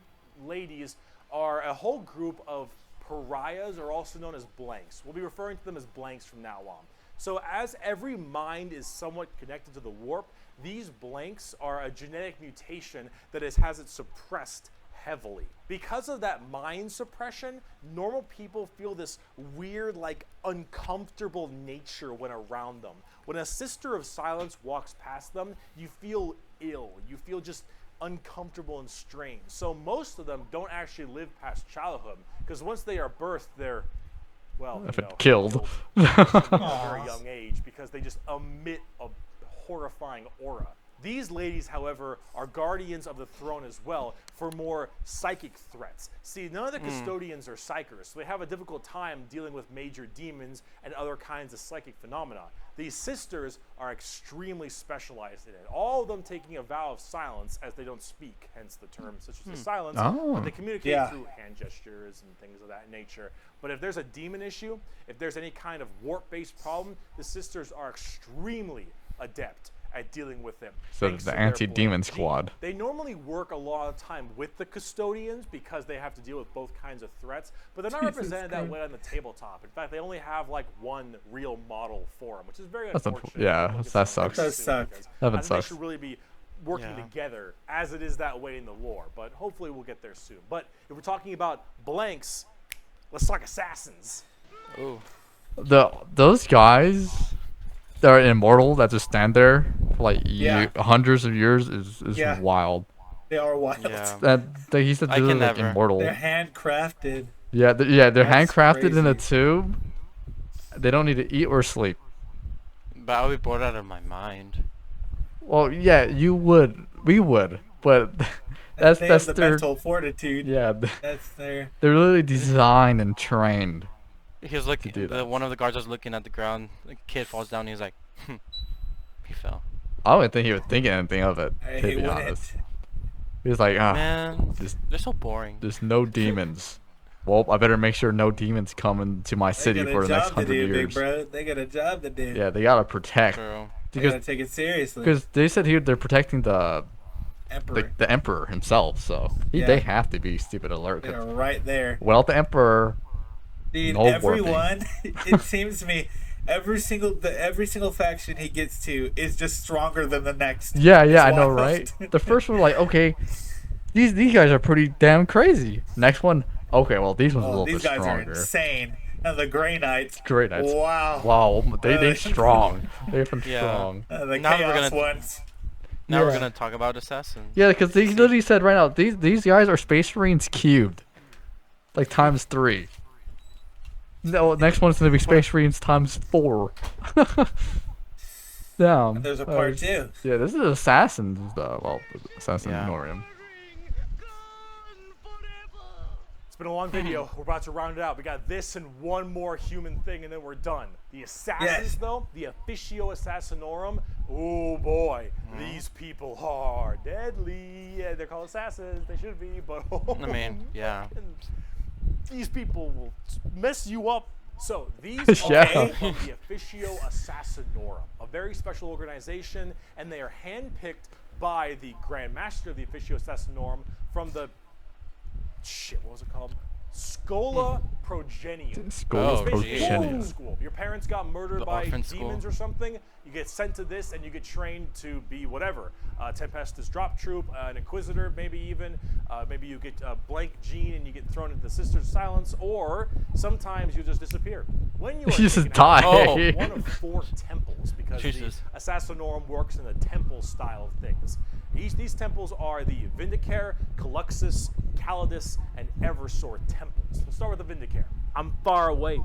ladies are a whole group of pariahs, or also known as blanks. We'll be referring to them as blanks from now on. So as every mind is somewhat connected to the warp, these blanks are a genetic mutation that has it suppressed heavily. Because of that mind suppression, normal people feel this weird, like, uncomfortable nature when around them. When a Sister of Silence walks past them, you feel ill. You feel just uncomfortable and strange. So most of them don't actually live past childhood, because once they are birthed, they're, well, you know, killed. at a very young age, because they just emit a horrifying aura. These ladies, however, are guardians of the throne as well for more psychic threats. See, none of the custodians are psychers, so they have a difficult time dealing with major demons and other kinds of psychic phenomena. These sisters are extremely specialized in it, all of them taking a vow of silence as they don't speak, hence the term Sisters of Silence, but they communicate through hand gestures and things of that nature. But if there's a demon issue, if there's any kind of warp-based problem, the sisters are extremely adept at dealing with them. So the anti-demon squad. They normally work a lot of time with the custodians because they have to deal with both kinds of threats, but they're not represented that way on the tabletop. In fact, they only have like one real model for them, which is very unfortunate. Yeah, that sucks. That does suck. That I think sucks. they should really be working together as it is that way in the lore, but hopefully we'll get there soon. But if we're talking about blanks, let's talk assassins. Ooh. Those guys that are immortal that just stand there for like hundreds of years is wild. They are wild. Yeah. He said I they're can like never. immortal. They're handcrafted. They're That's handcrafted in a crazy. tube. They don't need to eat or sleep. But I'll be bored out of my mind. Well, yeah, you would. We would. But They that's have the their mental fortitude. yeah. That's their. They're literally designed and trained. He was looking. do that. One of the guards was looking at the ground. The kid falls down. And he's like, he fell. I don't even think he was thinking anything of it. I To be wouldn't. honest, he was like, Man, just- they're so boring. there's no demons. Well, I better make sure no demons come into my They city got for a the next job to 100 do, big years. bro. They got a job to do. Yeah, they gotta protect. True. They gotta Because take it seriously. they said here they're protecting the Emperor. the emperor himself, so Yeah. they have to be stupid alert. They're 'Cause right there. without the emperor, Dude, no everyone, it seems to me, every single faction he gets to is just stronger than the next. yeah, It's I know, wild. right? The first one, like, okay, these guys are pretty damn crazy. Next one, okay, well these ones are a Oh, little these bit guys stronger. are insane. And the Grey Knights. Great Knights. Wow. Wow, they Uh, strong. They're from Yeah. strong. The Now we're Chaos gonna- ones. Now we're Yeah. gonna talk about assassins. Yeah, because they literally said right now these guys are Space Marines cubed, like times 3. No, next one's gonna be Space Marines times 4. Damn. There's a part 2. Yeah, this is Assassins. Well, Assassin Yeah. Norium. It's been a long video. We're about to round it out. We got this and one more human thing, and then we're done. The assassins, Yes. though, the Officio Assassinorum. Oh boy, these people are deadly. Yeah, they're called assassins. They should be, but I mean, yeah. these people will mess you up. So these Yeah. are of the Officio Assassinorum, a very special organization, and they are handpicked by the Grand Master of the Officio Assassinorum from the what was it called? Schola Progenium. School Oh, of It's basically an orphan Progenium. school. Your parents got murdered The by orphan demons school. or something. You get sent to this, and you get trained to be whatever. Tempestus Drop Troop, an Inquisitor, maybe even. Maybe you get a blank gene and you get thrown into the Sisters of Silence, or sometimes you just disappear. When you are You just taken out die. of one of 4 temples, because Jesus. the Assassinorum works in the temple style of things. These temples are the Vindicare, Caluxus, Calidus, and Eversor temples. Let's start with the Vindicare. I'm far away.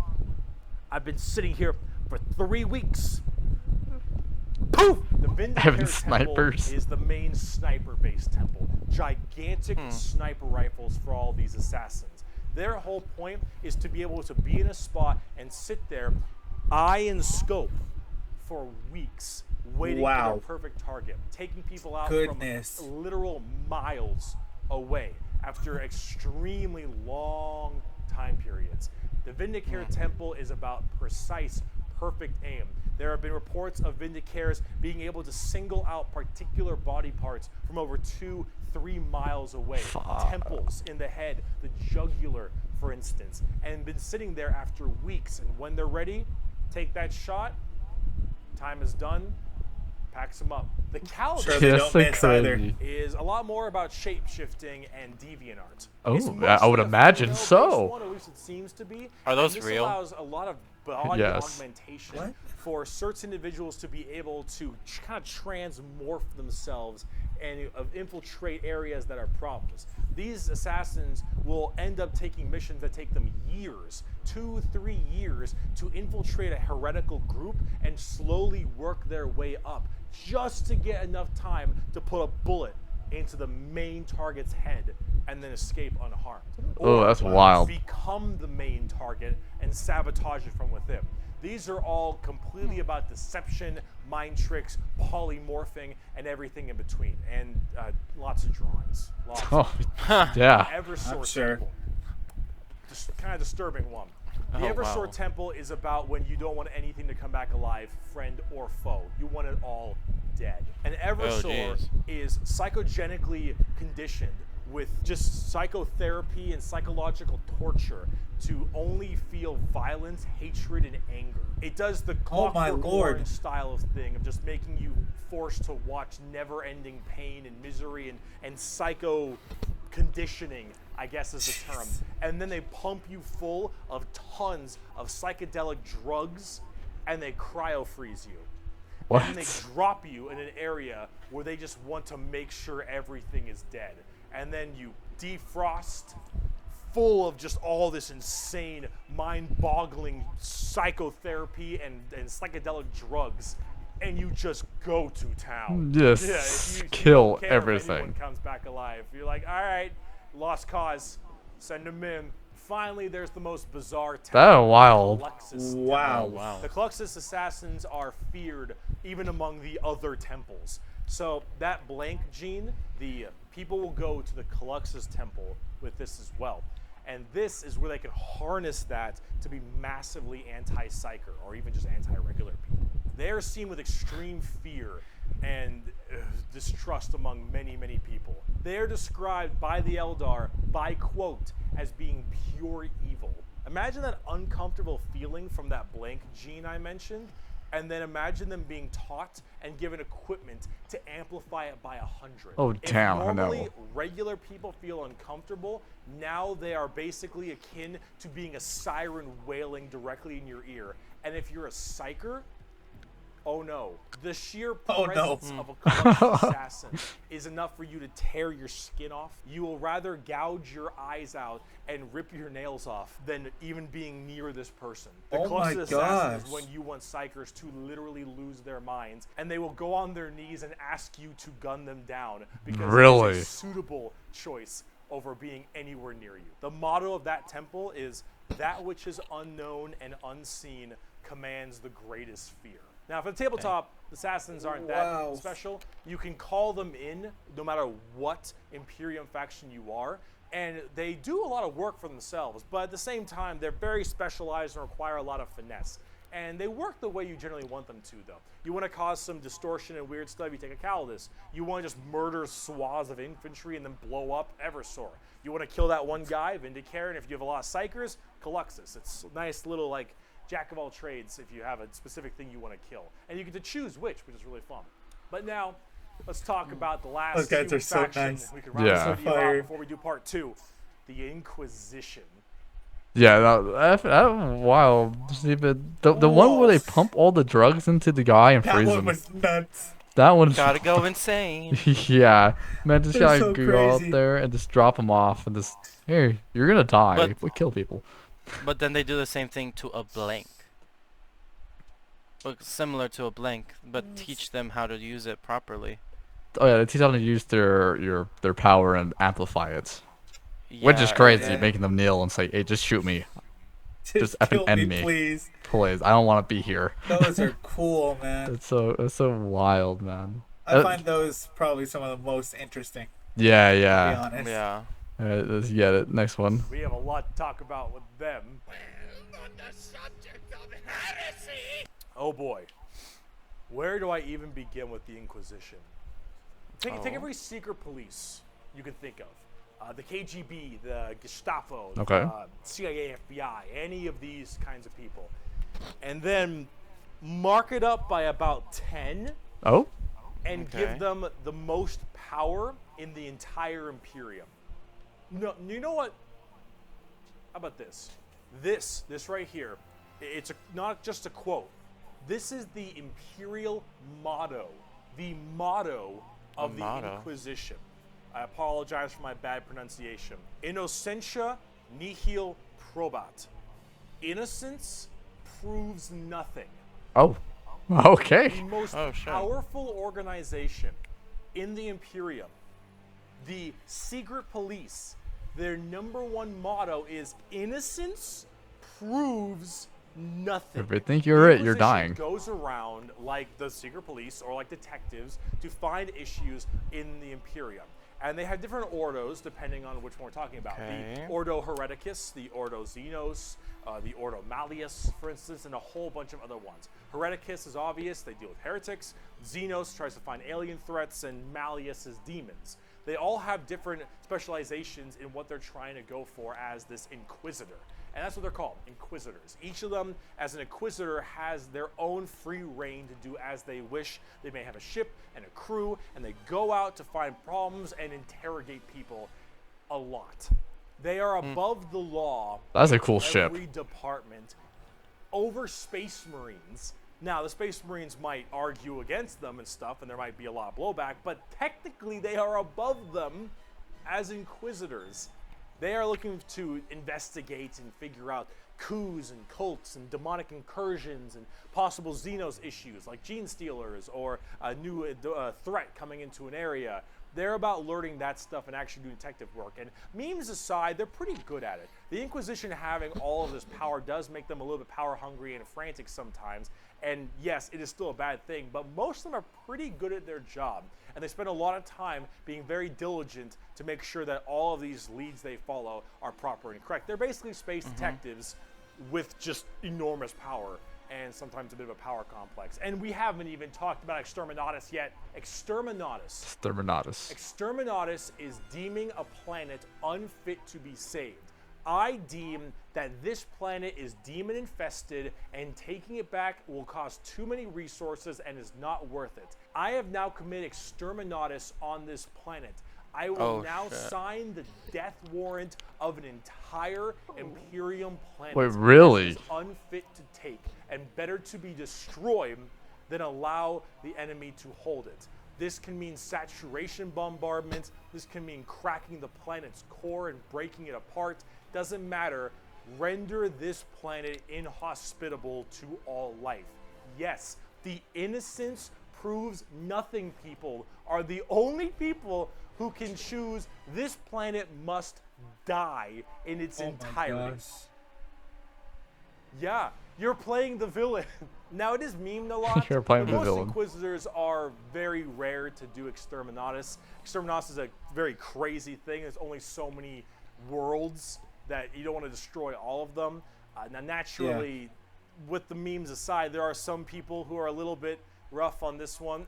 I've been sitting here for 3 weeks. Poof! The Vindicare Having temple snipers. is the main sniper-based temple. Gigantic sniper rifles for all these assassins. Their whole point is to be able to be in a spot and sit there, eye and scope, for weeks, waiting for Wow. their perfect target, taking people out Goodness. from literal miles away after extremely long time periods. The Vindicare Temple is about precise, perfect aim. There have been reports of Vindicares being able to single out particular body parts from over 2-3 miles away. Temples in the head, the jugular, for instance, and been sitting there after weeks. And when they're ready, take that shot, Time is done. Packs them up. The Caliban Sure they Yes, don't miss either. crazy. is a lot more about shape-shifting and deviant art. Oh, It's I would mostly a imagine female-based so. one, at least it seems to be. Are those and this real? allows a lot of body Yes. augmentation What? for certain individuals to be able to kind of transmorph themselves and infiltrate areas that are problems. These assassins will end up taking missions that take them years, 2-3 years, to infiltrate a heretical group and slowly work their way up, just to get enough time to put a bullet into the main target's head and then escape unharmed. Oh, Or that's wild. become the main target and sabotage it from within. These are all completely about deception, mind tricks, polymorphing, and everything in between. And lots of drawings. Lots Oh, of yeah. Eversort I'm sure. Temple. Just kind of disturbing one. The Oh, Eversort wow. Temple is about when you don't want anything to come back alive, friend or foe. You want it all dead. And Eversort jeez. is psychogenically conditioned with just psychotherapy and psychological torture to only feel violence, hatred, and anger. It does the Oh my Clockwork lord. Orange style of thing of just making you forced to watch never-ending pain and misery and psycho conditioning, I guess is the term. And then they pump you full of tons of psychedelic drugs and they cryo freeze you. What? And then they drop you in an area where they just want to make sure everything is dead. And then you defrost, full of just all this insane, mind-boggling psychotherapy and psychedelic drugs, and you just go to town. Just if you kill don't care if everything. anyone comes back alive. You're like, all right, lost cause, send them in. Finally, there's the most bizarre temple. That wild. Cluxus Wow. temple. Wow. The Cluxus assassins are feared even among the other temples. So that blank gene, the people will go to the Cluxus temple with this as well. And this is where they can harness that to be massively anti-psyker or even just anti-regular people. They are seen with extreme fear and distrust among many, many people. They are described by the Eldar, by quote, as being pure evil. Imagine that uncomfortable feeling from that blank gene I mentioned, and then imagine them being taught and given equipment to amplify it by 100. Oh, If damn, I know. normally regular people feel uncomfortable, now they are basically akin to being a siren wailing directly in your ear. And if you're a psyker, oh no. The sheer Oh, no. presence of a Clutch assassin is enough for you to tear your skin off. You will rather gouge your eyes out and rip your nails off than even being near this person. The Oh Clutch my assassin is gosh. when you want psychers to literally lose their minds, and they will go on their knees and ask you to gun them down because Really? it's a suitable choice over being anywhere near you. The motto of that temple is, that which is unknown and unseen commands the greatest fear. Now, for the tabletop, assassins aren't Wow. that special. You can call them in no matter what Imperium faction you are, and they do a lot of work for themselves, but at the same time, they're very specialized and require a lot of finesse. And they work the way you generally want them to, though. You want to cause some distortion and weird stuff, you take a Calidus. You want to just murder swaths of infantry and then blow up Eversor. You want to kill that one guy, Vindicare, and if you have a lot of Psychers, Caluxus. It's a nice little, like, jack of all trades if you have a specific thing you want to kill. And you get to choose which is really fun. But now, let's talk about the last Those guys two are so factions. nice. We can round Yeah. this video Fire. out before we do part 2. The Inquisition. Yeah, that wild. See, but the one where they Whoa. pump all the drugs into the guy and That freeze one him. was nuts. That one's Gotta go insane. yeah. Man, just They're gotta so go out crazy. there and just drop them off and just here, you're gonna die. But- We kill people. But then they do the same thing to a blank. Look similar to a blank, but teach them how to use it properly. Oh yeah, they teach them to use their power and amplify it, which is Yeah, crazy. yeah. Making them kneel and say, "Hey, just shoot me, Just effing kill end me, me. please. please. I don't want to be here." Those are cool, man. It's so wild, man. I find those probably some of the most interesting, Yeah, to be yeah. honest. Yeah. Alright, let's get it. Next one. We have a lot to talk about with them. Oh boy. Where do I even begin with the Inquisition? Take every secret police you can think of. The KGB, the Gestapo, Okay. CIA, FBI, any of these kinds of people. And then mark it up by about 10, Oh, and give them the most power in the entire Imperium. No, you know what? How about this? This right here. It's not just a quote. This is the Imperial motto. The motto of the Inquisition. I apologize for my bad pronunciation. Innocentia nihil probat. Innocence proves nothing. oh, okay. The most powerful organization in the Imperium, the secret police, their #1 motto is innocence proves nothing. If you think you're it, you're Inquisition dying. Goes around like the secret police or like detectives to find issues in the Imperium. And they have different ordos depending on which one we're talking about. The Ordo Hereticus, the Ordo Xenos, the Ordo Malleus, for instance, and a whole bunch of other ones. Hereticus is obvious, they deal with heretics. Xenos tries to find alien threats, and Malleus is demons. They all have different specializations in what they're trying to go for as this Inquisitor. And that's what they're called, Inquisitors. Each of them, as an Inquisitor, has their own free reign to do as they wish. They may have a ship and a crew, and they go out to find problems and interrogate people a lot. They are above the law. That's a cool ship. Every department over Space Marines. Now, the Space Marines might argue against them and stuff, and there might be a lot of blowback, but technically they are above them as Inquisitors. They are looking to investigate and figure out coups and cults and demonic incursions and possible Xenos issues like gene stealers or a new threat coming into an area. They're about learning that stuff and actually doing detective work. And memes aside, they're pretty good at it. The Inquisition having all of this power does make them a little bit power hungry and frantic sometimes. And yes, it is still a bad thing, but most of them are pretty good at their job. And they spend a lot of time being very diligent to make sure that all of these leads they follow are proper and correct. They're basically space detectives with just enormous power and sometimes a bit of a power complex. And we haven't even talked about Exterminatus yet. Exterminatus. Exterminatus is deeming a planet unfit to be saved. I deem that this planet is demon infested, and taking it back will cost too many resources and is not worth it. I have now committed Exterminatus on this planet. I will now sign the death warrant of an entire Imperium planet. Wait, really? This is unfit to take and better to be destroyed than allow the enemy to hold it. This can mean saturation bombardment. This can mean cracking the planet's core and breaking it apart. Doesn't matter. Render this planet inhospitable to all life. Yes, the innocence proves nothing people are the only people who can choose this planet must die in its entirety. Yeah, you're playing the villain. Now, it is memed a lot. You're playing the most villain. Inquisitors are very rare to do Exterminatus. Exterminatus is a very crazy thing. There's only so many worlds that you don't want to destroy all of them. Now, naturally, with the memes aside, there are some people who are a little bit rough on this one.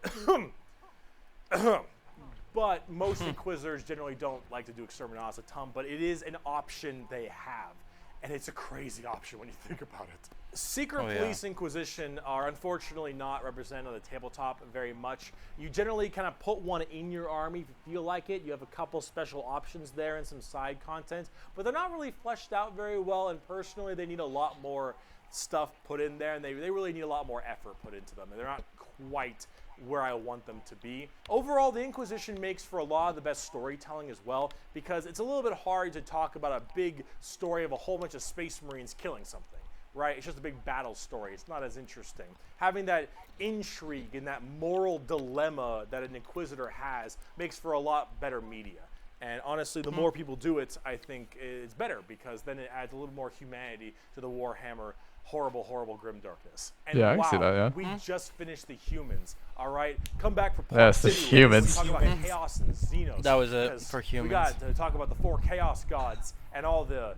But most Inquisitors generally don't like to do Exterminatus a ton, but it is an option they have. And it's a crazy option when you think about it. Secret Police Inquisition are unfortunately not represented on the tabletop very much. You generally kind of put one in your army if you feel like it. You have a couple special options there and some side content, but they're not really fleshed out very well, and personally they need a lot more stuff put in there, and they really need a lot more effort put into them, and they're not quite where I want them to be. Overall, the Inquisition makes for a lot of the best storytelling as well, because it's a little bit hard to talk about a big story of a whole bunch of Space Marines killing something, right? It's just a big battle story. It's not as interesting. Having that intrigue and that moral dilemma that an Inquisitor has makes for a lot better media. And honestly, the more people do it, I think it's better, because then it adds a little more humanity to the Warhammer horrible, horrible grimdarkness. And Yeah, I wow, can see that, yeah. we just finished the humans. All right, come back for part Yes, the 2. humans. Talk about Chaos and Xenos. That was it because for humans. We got to talk about the 4 Chaos Gods and all the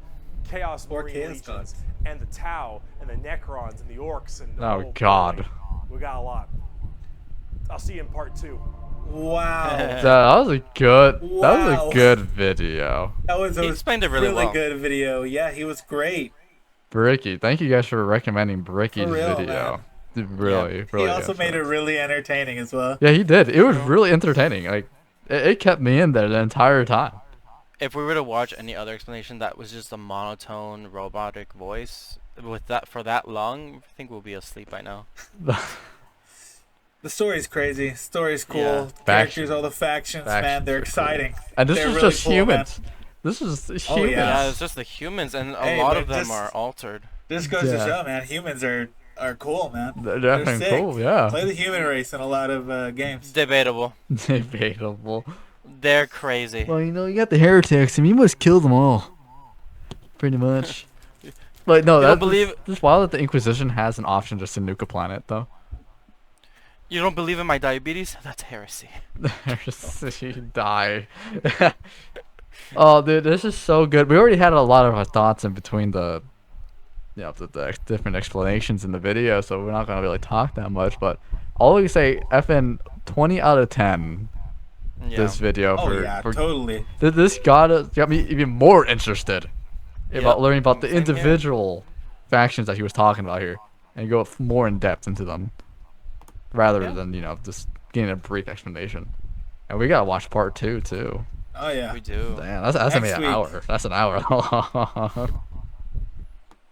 Chaos Marine Legions and the Tau and the Necrons and the Orcs and Oh, God. boy, we got a lot. I'll see you in part 2. Wow. That was a good. That was a good video. That was He explained it really well. good video. Yeah, he was great. Bricky, thank you guys for recommending Bricky's For real, video. man. Really, He really. also good made it shows. really entertaining as well. Yeah, he did. It was really entertaining. Like, it kept me in there the entire time. If we were to watch any other explanation that was just a monotone robotic voice with that for that long, I think we'll be asleep by now. The story's crazy. Story's cool. Yeah. The characters, all the factions, man, Factions they're are cool. exciting. And this They're is really just cool, man. humans. This is humans. Oh, yeah. Yeah, it's just the humans, and a Hey, lot but of them just- are altered. This goes Yeah. to show, man, humans are cool, man. They're definitely sick. cool, yeah. Play the human race in a lot of games. Debatable. Debatable. They're crazy. Well, you got the heretics, and you must kill them all. Pretty much. But no, You don't that's believe- just wild that the Inquisition has an option just to nuke a planet, though. You don't believe in my diabetes? That's heresy. You die. Oh, dude, this is so good. We already had a lot of our thoughts in between the different explanations in the video, so we're not gonna really talk that much. But I'll always say, FN 20 out of 10. Yeah. This video Oh, for, yeah, for totally. this got me even more interested about learning about the Same here. individual factions that he was talking about here, and go more in depth into them, rather than just getting a brief explanation. And we gotta watch part 2 too. Oh, yeah. We do. Damn, that's gonna be Next an week. hour. That's an hour long.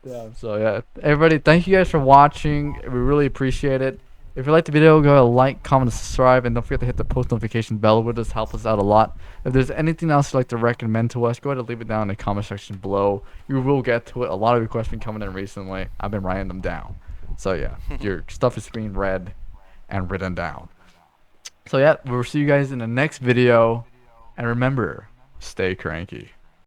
Yeah. So yeah, everybody, thank you guys for watching. We really appreciate it. If you like the video, go like, comment, and subscribe, and don't forget to hit the post notification bell. It would just help us out a lot. If there's anything else you'd like to recommend to us, go ahead and leave it down in the comment section below. You will get to it. A lot of requests been coming in recently. I've been writing them down. So yeah, your stuff is being read and written down. So yeah, we'll see you guys in the next video. And remember, stay cranky.